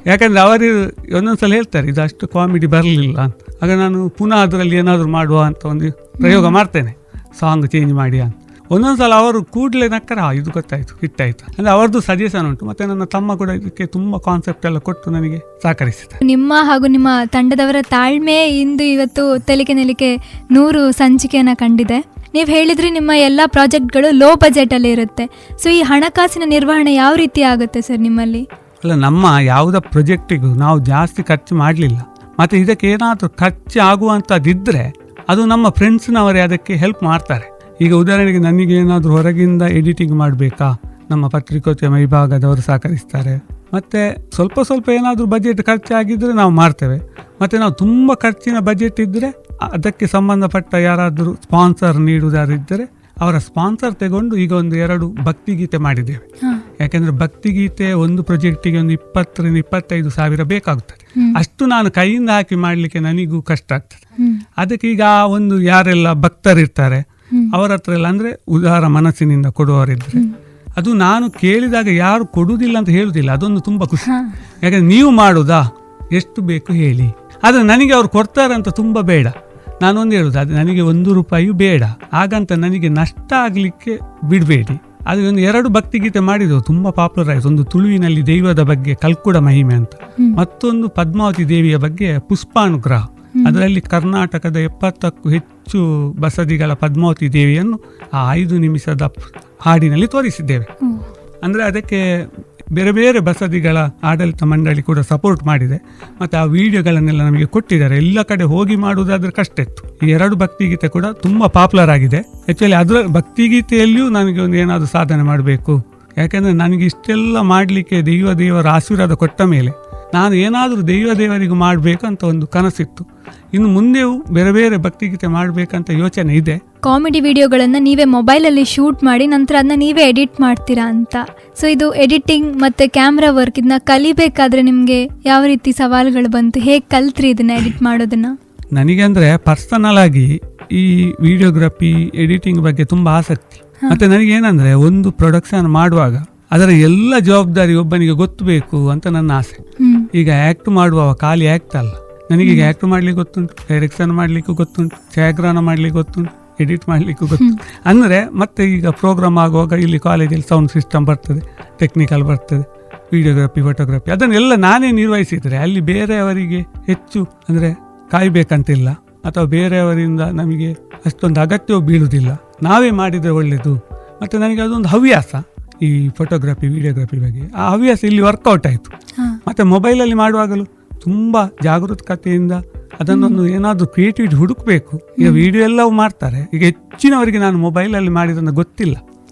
ಯಾಕಂದರೆ ಅವರು ಒಂದೊಂದ್ಸಲ ಹೇಳ್ತಾರೆ ಇದು ಅಷ್ಟು ಕಾಮಿಡಿ ಬರಲಿಲ್ಲ ಅಂತ. ಆಗ ನಾನು ಪುನಃ ಅದರಲ್ಲಿ ಏನಾದರೂ ಮಾಡುವ ಅಂತ ಒಂದು ಪ್ರಯೋಗ ಮಾಡ್ತೇನೆ, ಸಾಂಗ್ ಚೇಂಜ್ ಮಾಡಿ ಅಂತ. ಒಂದೊಂದ್ಸಲ ಅವರು ಕೂಡಲೇ ನಕ್ಕರೆ ಇದು ಗೊತ್ತಾಯಿತು, ಹಿಟ್ಟಾಯಿತು ಅಂದರೆ ಅವ್ರದ್ದು ಸಜೆಷನ್ ಉಂಟು. ಮತ್ತು ನನ್ನ ತಮ್ಮ ಕೂಡ ಇದಕ್ಕೆ ತುಂಬ ಕಾನ್ಸೆಪ್ಟ್ ಎಲ್ಲ ಕೊಟ್ಟು ನನಗೆ ಸಹಕರಿಸಿದ್ದಾರೆ. ನಿಮ್ಮ ಹಾಗೂ ನಿಮ್ಮ ತಂಡದವರ ತಾಳ್ಮೆ ಇಂದು ಇವತ್ತು ತೆಲಿಕೆ ನೆಲಿಕೆ 100 ಸಂಚಿಕೆಯನ್ನು ಕಂಡಿದೆ. ನೀವು ಹೇಳಿದ್ರಿ ನಿಮ್ಮ ಎಲ್ಲ ಪ್ರಾಜೆಕ್ಟ್ಗಳು ಲೋ ಬಜೆಟಲ್ಲಿ ಇರುತ್ತೆ. ಸೊ ಈ ಹಣಕಾಸಿನ ನಿರ್ವಹಣೆ ಯಾವ ರೀತಿ ಆಗುತ್ತೆ ಸರ್ ನಿಮ್ಮಲ್ಲಿ? ಅಲ್ಲ, ನಮ್ಮ ಯಾವುದೇ ಪ್ರಾಜೆಕ್ಟಿಗೂ ನಾವು ಜಾಸ್ತಿ ಖರ್ಚು ಮಾಡಲಿಲ್ಲ. ಮತ್ತು ಇದಕ್ಕೆ ಏನಾದರೂ ಖರ್ಚು ಆಗುವಂಥದ್ದಿದ್ದರೆ ಅದು ನಮ್ಮ ಫ್ರೆಂಡ್ಸ್ನವರೇ ಅದಕ್ಕೆ ಹೆಲ್ಪ್ ಮಾಡ್ತಾರೆ. ಈಗ ಉದಾಹರಣೆಗೆ ನನಗೆ ಏನಾದರೂ ಹೊರಗಿಂದ ಎಡಿಟಿಂಗ್ ಮಾಡಬೇಕಾ, ನಮ್ಮ ಪತ್ರಿಕೋದ್ಯಮ ವಿಭಾಗದವರು ಸಹಕರಿಸ್ತಾರೆ. ಮತ್ತು ಸ್ವಲ್ಪ ಏನಾದರೂ ಬಜೆಟ್ ಖರ್ಚಾಗಿದ್ದರೆ ನಾವು ಮಾಡ್ತೇವೆ. ಮತ್ತು ನಾವು ತುಂಬ ಖರ್ಚಿನ ಬಜೆಟ್ ಇದ್ದರೆ ಅದಕ್ಕೆ ಸಂಬಂಧಪಟ್ಟ ಯಾರಾದರೂ ಸ್ಪಾನ್ಸರ್ ನೀಡುವುದಾರಿದ್ದರೆ ಅವರ ಸ್ಪಾನ್ಸರ್ ತಗೊಂಡು ಈಗ ಒಂದು 2 ಭಕ್ತಿಗೀತೆ ಮಾಡಿದ್ದೇವೆ. ಯಾಕೆಂದರೆ ಭಕ್ತಿಗೀತೆ ಒಂದು ಪ್ರಾಜೆಕ್ಟಿಗೆ ಒಂದು 20-25 ಸಾವಿರ ಬೇಕಾಗುತ್ತದೆ. ಅಷ್ಟು ನಾನು ಕೈಯಿಂದ ಹಾಕಿ ಮಾಡಲಿಕ್ಕೆ ನನಗೂ ಕಷ್ಟ ಆಗ್ತದೆ. ಅದಕ್ಕೆ ಈಗ ಒಂದು ಯಾರೆಲ್ಲ ಭಕ್ತರಿರ್ತಾರೆ ಅವರ ಹತ್ರ ಎಲ್ಲ ಅಂದರೆ ಉದಾರ ಮನಸ್ಸಿನಿಂದ ಕೊಡುವವರಿದ್ದರೆ ಅದು ನಾನು ಕೇಳಿದಾಗ ಯಾರು ಕೊಡುವುದಿಲ್ಲ ಅಂತ ಹೇಳುವುದಿಲ್ಲ, ಅದೊಂದು ತುಂಬ ಖುಷಿ. ಯಾಕಂದರೆ ನೀವು ಮಾಡೋದಾ ಎಷ್ಟು ಬೇಕು ಹೇಳಿ, ಆದರೆ ನನಗೆ ಅವ್ರು ಕೊಡ್ತಾರೆ ಅಂತ ತುಂಬ ಬೇಡ. ನಾನೊಂದು ಹೇಳುದು, ಅದು ನನಗೆ 1 ರೂಪಾಯಿಯೂ ಬೇಡ, ಹಾಗಂತ ನನಗೆ ನಷ್ಟ ಆಗಲಿಕ್ಕೆ ಬಿಡಬೇಡಿ. ಅದು ಒಂದು 2 ಭಕ್ತಿಗೀತೆ ಮಾಡಿದೆವು, ತುಂಬ ಪಾಪ್ಯುಲರ್ ಆಯಿತು. ಒಂದು ತುಳುವಿನಲ್ಲಿ ದೈವದ ಬಗ್ಗೆ ಕಲ್ಕುಡ ಮಹಿಮೆ ಅಂತ, ಮತ್ತೊಂದು ಪದ್ಮಾವತಿ ದೇವಿಯ ಬಗ್ಗೆ ಪುಷ್ಪಾನುಗ್ರಹ. ಅದರಲ್ಲಿ ಕರ್ನಾಟಕದ 70ಕ್ಕೂ ಹೆಚ್ಚು ಬಸದಿಗಳ ಪದ್ಮಾವತಿ ದೇವಿಯನ್ನು ಆ 5 ನಿಮಿಷದ ಹಾಡಿನಲ್ಲಿ ತೋರಿಸಿದ್ದೇವೆ. ಅಂದರೆ ಅದಕ್ಕೆ ಬೇರೆ ಬೇರೆ ಬಸದಿಗಳ ಆಡಳಿತ ಮಂಡಳಿ ಕೂಡ ಸಪೋರ್ಟ್ ಮಾಡಿದೆ. ಮತ್ತು ಆ ವಿಡಿಯೋಗಳನ್ನೆಲ್ಲ ನಮಗೆ ಕೊಟ್ಟಿದ್ದಾರೆ. ಎಲ್ಲ ಕಡೆ ಹೋಗಿ ಮಾಡುವುದಾದ್ರೆ ಕಷ್ಟ ಇತ್ತು. ಈ 2 ಭಕ್ತಿಗೀತೆ ಕೂಡ ತುಂಬ ಪಾಪ್ಯುಲರ್ ಆಗಿದೆ. ಆ್ಯಕ್ಚುಲಿ ಅದರ ಭಕ್ತಿಗೀತೆಯಲ್ಲಿಯೂ ನನಗೆ ಒಂದು ಏನಾದರೂ ಸಾಧನೆ ಮಾಡಬೇಕು. ಯಾಕೆಂದರೆ ನನಗೆ ಇಷ್ಟೆಲ್ಲ ಮಾಡಲಿಕ್ಕೆ ದೇವರ ಆಶೀರ್ವಾದ ಕೊಟ್ಟ ಮೇಲೆ ನಾನು ಏನಾದರೂ ದೇವರಿಗೂ ಮಾಡಬೇಕು ಅಂತ ಒಂದು ಕನಸಿತ್ತು. ಇನ್ನು ಮುಂದೆಯೂ ಬೇರೆ ಬೇರೆ ಭಕ್ತಿಗೀತೆ ಮಾಡಬೇಕಂತ ಯೋಚನೆ ಇದೆ. ಕಾಮಿಡಿ ವಿಡಿಯೋಗಳನ್ನು ನೀವೇ ಮೊಬೈಲಲ್ಲಿ ಶೂಟ್ ಮಾಡಿ ನಂತರ ಅದನ್ನ ನೀವೇ ಎಡಿಟ್ ಮಾಡ್ತೀರಾ ಅಂತ. ಸೊ ಇದು ಎಡಿಟಿಂಗ್ ಮತ್ತು ಕ್ಯಾಮ್ರಾ ವರ್ಕ್ ಇದನ್ನ ಕಲಿಬೇಕಾದ್ರೆ ನಿಮಗೆ ಯಾವ ರೀತಿ ಸವಾಲುಗಳು ಬಂತು? ಹೇಗೆ ಕಲ್ತ್ರಿ ಇದನ್ನ ಎಡಿಟ್ ಮಾಡೋದನ್ನ? ನನಗೆ ಅಂದರೆ ಪರ್ಸನಲ್ ಆಗಿ ಈ ವಿಡಿಯೋಗ್ರಫಿ ಎಡಿಟಿಂಗ್ ಬಗ್ಗೆ ತುಂಬ ಆಸಕ್ತಿ. ಮತ್ತು ನನಗೇನಂದರೆ ಒಂದು ಪ್ರೊಡಕ್ಷನ್ ಮಾಡುವಾಗ ಅದರ ಎಲ್ಲ ಜವಾಬ್ದಾರಿ ಒಬ್ಬನಿಗೆ ಗೊತ್ತಬೇಕು ಅಂತ ನನ್ನ ಆಸೆ. ಈಗ ಆ್ಯಕ್ಟ್ ಮಾಡುವವ ಖಾಲಿ ಆ್ಯಕ್ಟ್ ಅಲ್ಲ, ನನಗೀಗ ಆ್ಯಕ್ಟ್ ಮಾಡ್ಲಿಕ್ಕೆ ಗೊತ್ತುಂಟು, ಡೈರೆಕ್ಷನ್ ಮಾಡಲಿಕ್ಕೂ ಗೊತ್ತುಂಟು, ಛಾಯಾಗ್ರಹಣ ಮಾಡಲಿಕ್ಕೆ ಗೊತ್ತುಂಟು, ಎಡಿಟ್ ಮಾಡಲಿಕ್ಕೂ ಗೊತ್ತುಂಟು. ಅಂದರೆ ಮತ್ತೆ ಈಗ ಪ್ರೋಗ್ರಾಮ್ ಆಗುವಾಗ ಇಲ್ಲಿ ಕಾಲೇಜಲ್ಲಿ ಸೌಂಡ್ ಸಿಸ್ಟಮ್ ಬರ್ತದೆ, ಟೆಕ್ನಿಕಲ್ ಬರ್ತದೆ, ವಿಡಿಯೋಗ್ರಫಿ, ಫೋಟೋಗ್ರಫಿ ಅದನ್ನೆಲ್ಲ ನಾನೇ ನಿರ್ವಹಿಸಿದರೆ ಅಲ್ಲಿ ಬೇರೆಯವರಿಗೆ ಹೆಚ್ಚು ಅಂದರೆ ಕಾಯಬೇಕಂತಿಲ್ಲ, ಅಥವಾ ಬೇರೆಯವರಿಂದ ನಮಗೆ ಅಷ್ಟೊಂದು ಅಗತ್ಯವೂ ಬೀಳುವುದಿಲ್ಲ. ನಾವೇ ಮಾಡಿದರೆ ಒಳ್ಳೆಯದು. ಮತ್ತು ನನಗೆ ಅದೊಂದು ಹವ್ಯಾಸ ಈ ಫೋಟೋಗ್ರಫಿ ವಿಡಿಯೋಗ್ರಫಿ ಬಗ್ಗೆ. ಆ ಹವ್ಯಾಸ ಇಲ್ಲಿ ವರ್ಕೌಟ್ ಆಯಿತು. ಮತ್ತು ಮೊಬೈಲಲ್ಲಿ ಮಾಡುವಾಗಲೂ ತುಂಬ ಜಾಗರೂಕತೆಯಿಂದ ಅದನ್ನೊಂದು ಏನಾದರೂ ಕ್ರಿಯೇಟಿವಿಟಿ ಹುಡುಕಬೇಕು. ಈಗ ವಿಡಿಯೋ ಎಲ್ಲವೂ ಮಾಡ್ತಾರೆ. ಈಗ ಹೆಚ್ಚಿನವರಿಗೆ ನಾನು ಮೊಬೈಲಲ್ಲಿ ಮಾಡಿದಂತ ಗೊತ್ತಿಲ್ಲ,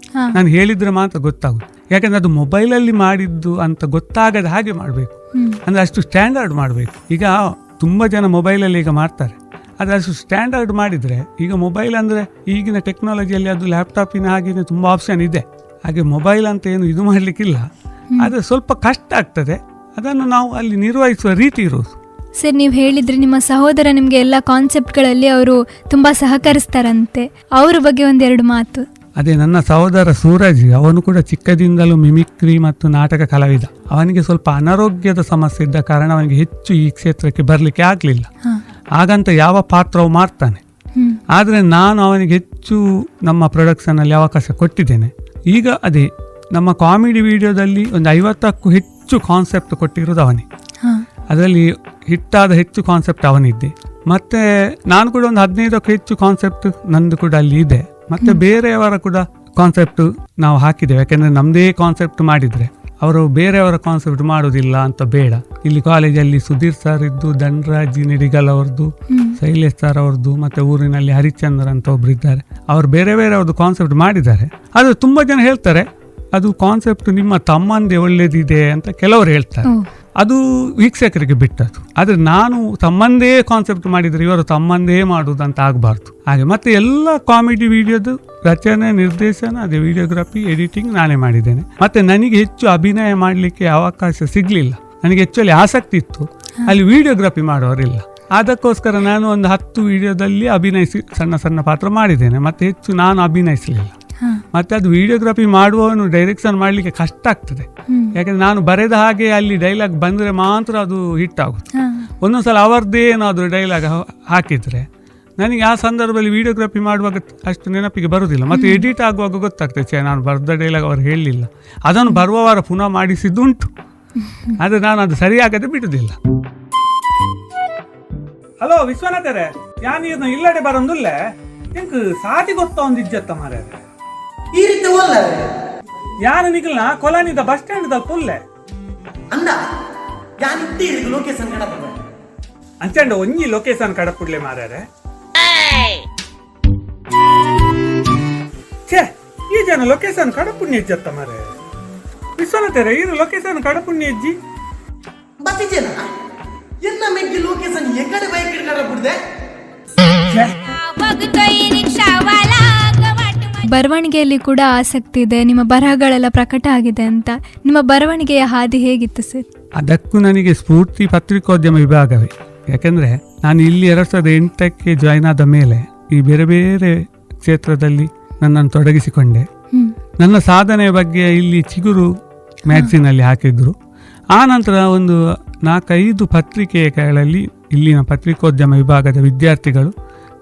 ನಾನು ಹೇಳಿದರೆ ಮಾತ್ರ ಗೊತ್ತಾಗುತ್ತೆ. ಯಾಕಂದ್ರೆ ಅದು ಮೊಬೈಲಲ್ಲಿ ಮಾಡಿದ್ದು ಅಂತ ಗೊತ್ತಾಗದ ಹಾಗೆ ಮಾಡಬೇಕು. ಅಂದರೆ ಅಷ್ಟು ಸ್ಟ್ಯಾಂಡರ್ಡ್ ಮಾಡಬೇಕು. ಈಗ ತುಂಬ ಜನ ಮೊಬೈಲಲ್ಲಿ ಈಗ ಮಾಡ್ತಾರೆ, ಆದರೆ ಅಷ್ಟು ಸ್ಟ್ಯಾಂಡರ್ಡ್ ಮಾಡಿದರೆ, ಈಗ ಮೊಬೈಲ್ ಅಂದರೆ ಈಗಿನ ಟೆಕ್ನಾಲಜಿಯಲ್ಲಿ ಅದು ಲ್ಯಾಪ್ಟಾಪಿನ ಹಾಗೆಯೇ ತುಂಬ ಆಪ್ಷನ್ ಇದೆ. ಹಾಗೆ ಮೊಬೈಲ್ ಅಂತ ಏನು ಇದು ಮಾಡಲಿಕ್ಕಿಲ್ಲ, ಆದರೆ ಸ್ವಲ್ಪ ಕಷ್ಟ ಆಗ್ತದೆ. ಅದನ್ನು ನಾವು ಅಲ್ಲಿ ನಿರ್ವಹಿಸುವ ರೀತಿ ಇರೋದು. ಸರ್, ನೀವು ಹೇಳಿದ್ರಿ ನಿಮ್ಮ ಸಹೋದರ ನಿಮಗೆ ಎಲ್ಲ ಕಾನ್ಸೆಪ್ಟ್ಗಳಲ್ಲಿ ಅವರು ತುಂಬ ಸಹಕರಿಸ್ತಾರಂತೆ, ಅವ್ರ ಬಗ್ಗೆ ಒಂದೆರಡು ಮಾತು. ಅದೇ ನನ್ನ ಸಹೋದರ ಸೂರಜ್, ಅವನು ಕೂಡ ಚಿಕ್ಕದಿಂದಲೂ ಮಿಮಿಕ್ರಿ ಮತ್ತು ನಾಟಕ ಕಲಾವಿದ. ಅವನಿಗೆ ಸ್ವಲ್ಪ ಅನಾರೋಗ್ಯದ ಸಮಸ್ಯೆ ಇದ್ದ ಕಾರಣ ಅವನಿಗೆ ಹೆಚ್ಚು ಈ ಕ್ಷೇತ್ರಕ್ಕೆ ಬರಲಿಕ್ಕೆ ಆಗಲಿಲ್ಲ. ಹಾಗಂತ ಯಾವ ಪಾತ್ರವು ಮಾಡ್ತಾನೆ. ಆದರೆ ನಾನು ಅವನಿಗೆ ಹೆಚ್ಚು ನಮ್ಮ ಪ್ರೊಡಕ್ಷನಲ್ಲಿ ಅವಕಾಶ ಕೊಟ್ಟಿದ್ದೇನೆ. ಈಗ ಅದೇ ನಮ್ಮ ಕಾಮಿಡಿ ವಿಡಿಯೋದಲ್ಲಿ ಒಂದು 50ಕ್ಕೂ ಹೆಚ್ಚು ಕಾನ್ಸೆಪ್ಟ್ ಕೊಟ್ಟಿರೋದು ಅವನೇ. ಅದರಲ್ಲಿ ಹಿಟ್ಟಾದ ಹೆಚ್ಚು ಕಾನ್ಸೆಪ್ಟ್ ಅವನಿದ್ದೆ. ಮತ್ತು ನಾನು ಕೂಡ ಒಂದು 15ಕ್ಕೂ ಹೆಚ್ಚು ಕಾನ್ಸೆಪ್ಟ್ ನಂದು ಕೂಡ ಅಲ್ಲಿ ಇದೆ. ಮತ್ತು ಬೇರೆಯವರ ಕೂಡ ಕಾನ್ಸೆಪ್ಟ್ ನಾವು ಹಾಕಿದ್ದೇವೆ. ಯಾಕೆಂದರೆ ನಮ್ಮದೇ ಕಾನ್ಸೆಪ್ಟ್ ಮಾಡಿದರೆ ಅವರು ಬೇರೆಯವರ ಕಾನ್ಸೆಪ್ಟ್ ಮಾಡೋದಿಲ್ಲ ಅಂತ ಬೇಡ. ಇಲ್ಲಿ ಕಾಲೇಜಲ್ಲಿ ಸುಧೀರ್ ಸರ್ ಇದ್ದು, ಧನರಾಜ್ ನಿಡಿಗಲ್ ಅವ್ರದ್ದು, ಶೈಲೇಶ್ ಸರ್ ಅವ್ರದ್ದು, ಮತ್ತು ಊರಿನಲ್ಲಿ ಹರಿಚಂದ್ರ ಅಂತ ಒಬ್ರು ಇದ್ದಾರೆ. ಅವರು ಬೇರೆ ಬೇರೆ ಅವ್ರದ್ದು ಕಾನ್ಸೆಪ್ಟ್ ಮಾಡಿದ್ದಾರೆ. ಆದರೆ ತುಂಬ ಜನ ಹೇಳ್ತಾರೆ ಅದು ಕಾನ್ಸೆಪ್ಟ್ ನಿಮ್ಮ ತಮ್ಮಂದೇ ಒಳ್ಳೇದಿದೆ ಅಂತ ಕೆಲವರು ಹೇಳ್ತಾರೆ. ಅದು ವೀಕ್ಷಕರಿಗೆ ಬಿಟ್ಟದ್ದು. ಆದರೆ ನಾನು ತಮ್ಮಂದೇ ಕಾನ್ಸೆಪ್ಟ್ ಮಾಡಿದರೆ ಇವರು ತಮ್ಮಂದೇ ಮಾಡುವುದಂತ ಆಗಬಾರ್ದು. ಹಾಗೆ ಮತ್ತೆ ಎಲ್ಲ ಕಾಮಿಡಿ ವಿಡಿಯೋದು ರಚನೆ, ನಿರ್ದೇಶನ, ಅದೇ ವಿಡಿಯೋಗ್ರಫಿ, ಎಡಿಟಿಂಗ್ ನಾನೇ ಮಾಡಿದ್ದೇನೆ. ಮತ್ತು ನನಗೆ ಹೆಚ್ಚು ಅಭಿನಯ ಮಾಡಲಿಕ್ಕೆ ಅವಕಾಶ ಸಿಗಲಿಲ್ಲ. ನನಗೆ ಹೆಚ್ಚಲ್ಲಿ ಆಸಕ್ತಿ ಇತ್ತು, ಅಲ್ಲಿ ವಿಡಿಯೋಗ್ರಫಿ ಮಾಡೋರಿಲ್ಲ. ಅದಕ್ಕೋಸ್ಕರ ನಾನು ಒಂದು 10 ವಿಡಿಯೋದಲ್ಲಿ ಅಭಿನಯಿಸಿ ಸಣ್ಣ ಸಣ್ಣ ಪಾತ್ರ ಮಾಡಿದ್ದೇನೆ. ಮತ್ತು ಹೆಚ್ಚು ನಾನು ಅಭಿನಯಿಸಲಿಲ್ಲ. ಮತ್ತು ಅದು ವಿಡಿಯೋಗ್ರಫಿ ಮಾಡುವವನು ಡೈರೆಕ್ಷನ್ ಮಾಡಲಿಕ್ಕೆ ಕಷ್ಟ ಆಗ್ತದೆ. ಯಾಕಂದರೆ ನಾನು ಬರೆದ ಹಾಗೆ ಅಲ್ಲಿ ಡೈಲಾಗ್ ಬಂದರೆ ಮಾತ್ರ ಅದು ಹಿಟ್ ಆಗುತ್ತೆ. ಒಂದೊಂದು ಸಲ ಅವರದ್ದೇ ಏನಾದರೂ ಡೈಲಾಗ್ ಹಾಕಿದರೆ ನನಗೆ ಆ ಸಂದರ್ಭದಲ್ಲಿ ವಿಡಿಯೋಗ್ರಫಿ ಮಾಡುವಾಗ ಅಷ್ಟು ನೆನಪಿಗೆ ಬರುವುದಿಲ್ಲ. ಮತ್ತು ಎಡಿಟ್ ಆಗುವಾಗ ಗೊತ್ತಾಗ್ತದೆ, ನಾನು ಬರೆದ ಡೈಲಾಗ್ ಅವರು ಹೇಳಲಿಲ್ಲ, ಅದನ್ನು ಬರುವ ವಾರ ಪುನಃ ಮಾಡಿಸಿದ್ದುಂಟು. ಆದರೆ ನಾನು ಅದು ಸರಿಯಾಗದೆ ಬಿಡುವುದಿಲ್ಲ. ಹಲೋ ವಿಶ್ವನಾಥರೇ, ಯಾನೀರ್ನ ಇಲ್ಲಡೆ ಬರೋದಿಲ್ಲ ಎಂಕ್ ಸಾತಿ ಗೊತ್ತ ಒಂದು ಇಜ್ಜತ್ತ ಮಾರ್ರೆ. ಈ ರೀತಿ ಒಲ್ಲ ಯಾನ ನಿಖಲ್ನ ಕೊಲಾನಿದ ಬಸ್ ಸ್ಟ್ಯಾಂಡ್ ದ ಪುಲ್ಲೆ ಅಂದ ಯಾನ್ ಇಟ್ಟಿ ಲೊಕೇಶನ್ ಕಡಪಡ ಅಂಚಂಡ ಒಂಜಿ ಲೊಕೇಶನ್ ಕಡಪುಡ್ಲೆ ಮಾರ್ರೆ. ಛೇ, ಈ ಜನ ಲೊಕೇಶನ್ ಕಡಪುಣ್ಯ ಇಜ್ಜತ್ತ ಮಾರ್ರೆ. ವಿಶ್ವನಾಥರೇ, ಈ ಲೊಕೇಶನ್ ಕಡಪುಣ್ಯ ಇಜ್ಜಿ ಬತ್ತಿಜೇನ ಎನ್ನ ಮೆಗ್ಗಿ ಲೊಕೇಶನ್ ಎಕಡೆ ಬೈಕ್ ಕಡಪುಡ್ದೆ. ಬರವಣಿಗೆಯಲ್ಲಿ ಕೂಡ ಆಸಕ್ತಿ ಇದೆ, ನಿಮ್ಮ ಬರಹಗಳೆಲ್ಲ ಪ್ರಕಟ ಆಗಿದೆ ಅಂತ. ನಿಮ್ಮ ಬರವಣಿಗೆಯ ಹಾದಿ ಹೇಗಿತ್ತು ಸರ್? ಅದಕ್ಕೂ ನನಗೆ ಸ್ಫೂರ್ತಿ ಪತ್ರಿಕೋದ್ಯಮ ವಿಭಾಗವೇ. ಯಾಕೆಂದರೆ ನಾನು ಇಲ್ಲಿ 2008ಕ್ಕೆ ಜಾಯ್ನ್ ಆದ ಮೇಲೆ ಈ ಬೇರೆ ಬೇರೆ ಕ್ಷೇತ್ರದಲ್ಲಿ ನನ್ನನ್ನು ತೊಡಗಿಸಿಕೊಂಡೆ. ನನ್ನ ಸಾಧನೆಯ ಬಗ್ಗೆ ಇಲ್ಲಿ ಚಿಗುರು ಮ್ಯಾಗ್ಝಿನಲ್ಲಿ ಹಾಕಿದ್ರು. ಆ ನಂತರ ಒಂದು 4-5 ಪತ್ರಿಕೆಗಳಲ್ಲಿ ಇಲ್ಲಿನ ಪತ್ರಿಕೋದ್ಯಮ ವಿಭಾಗದ ವಿದ್ಯಾರ್ಥಿಗಳು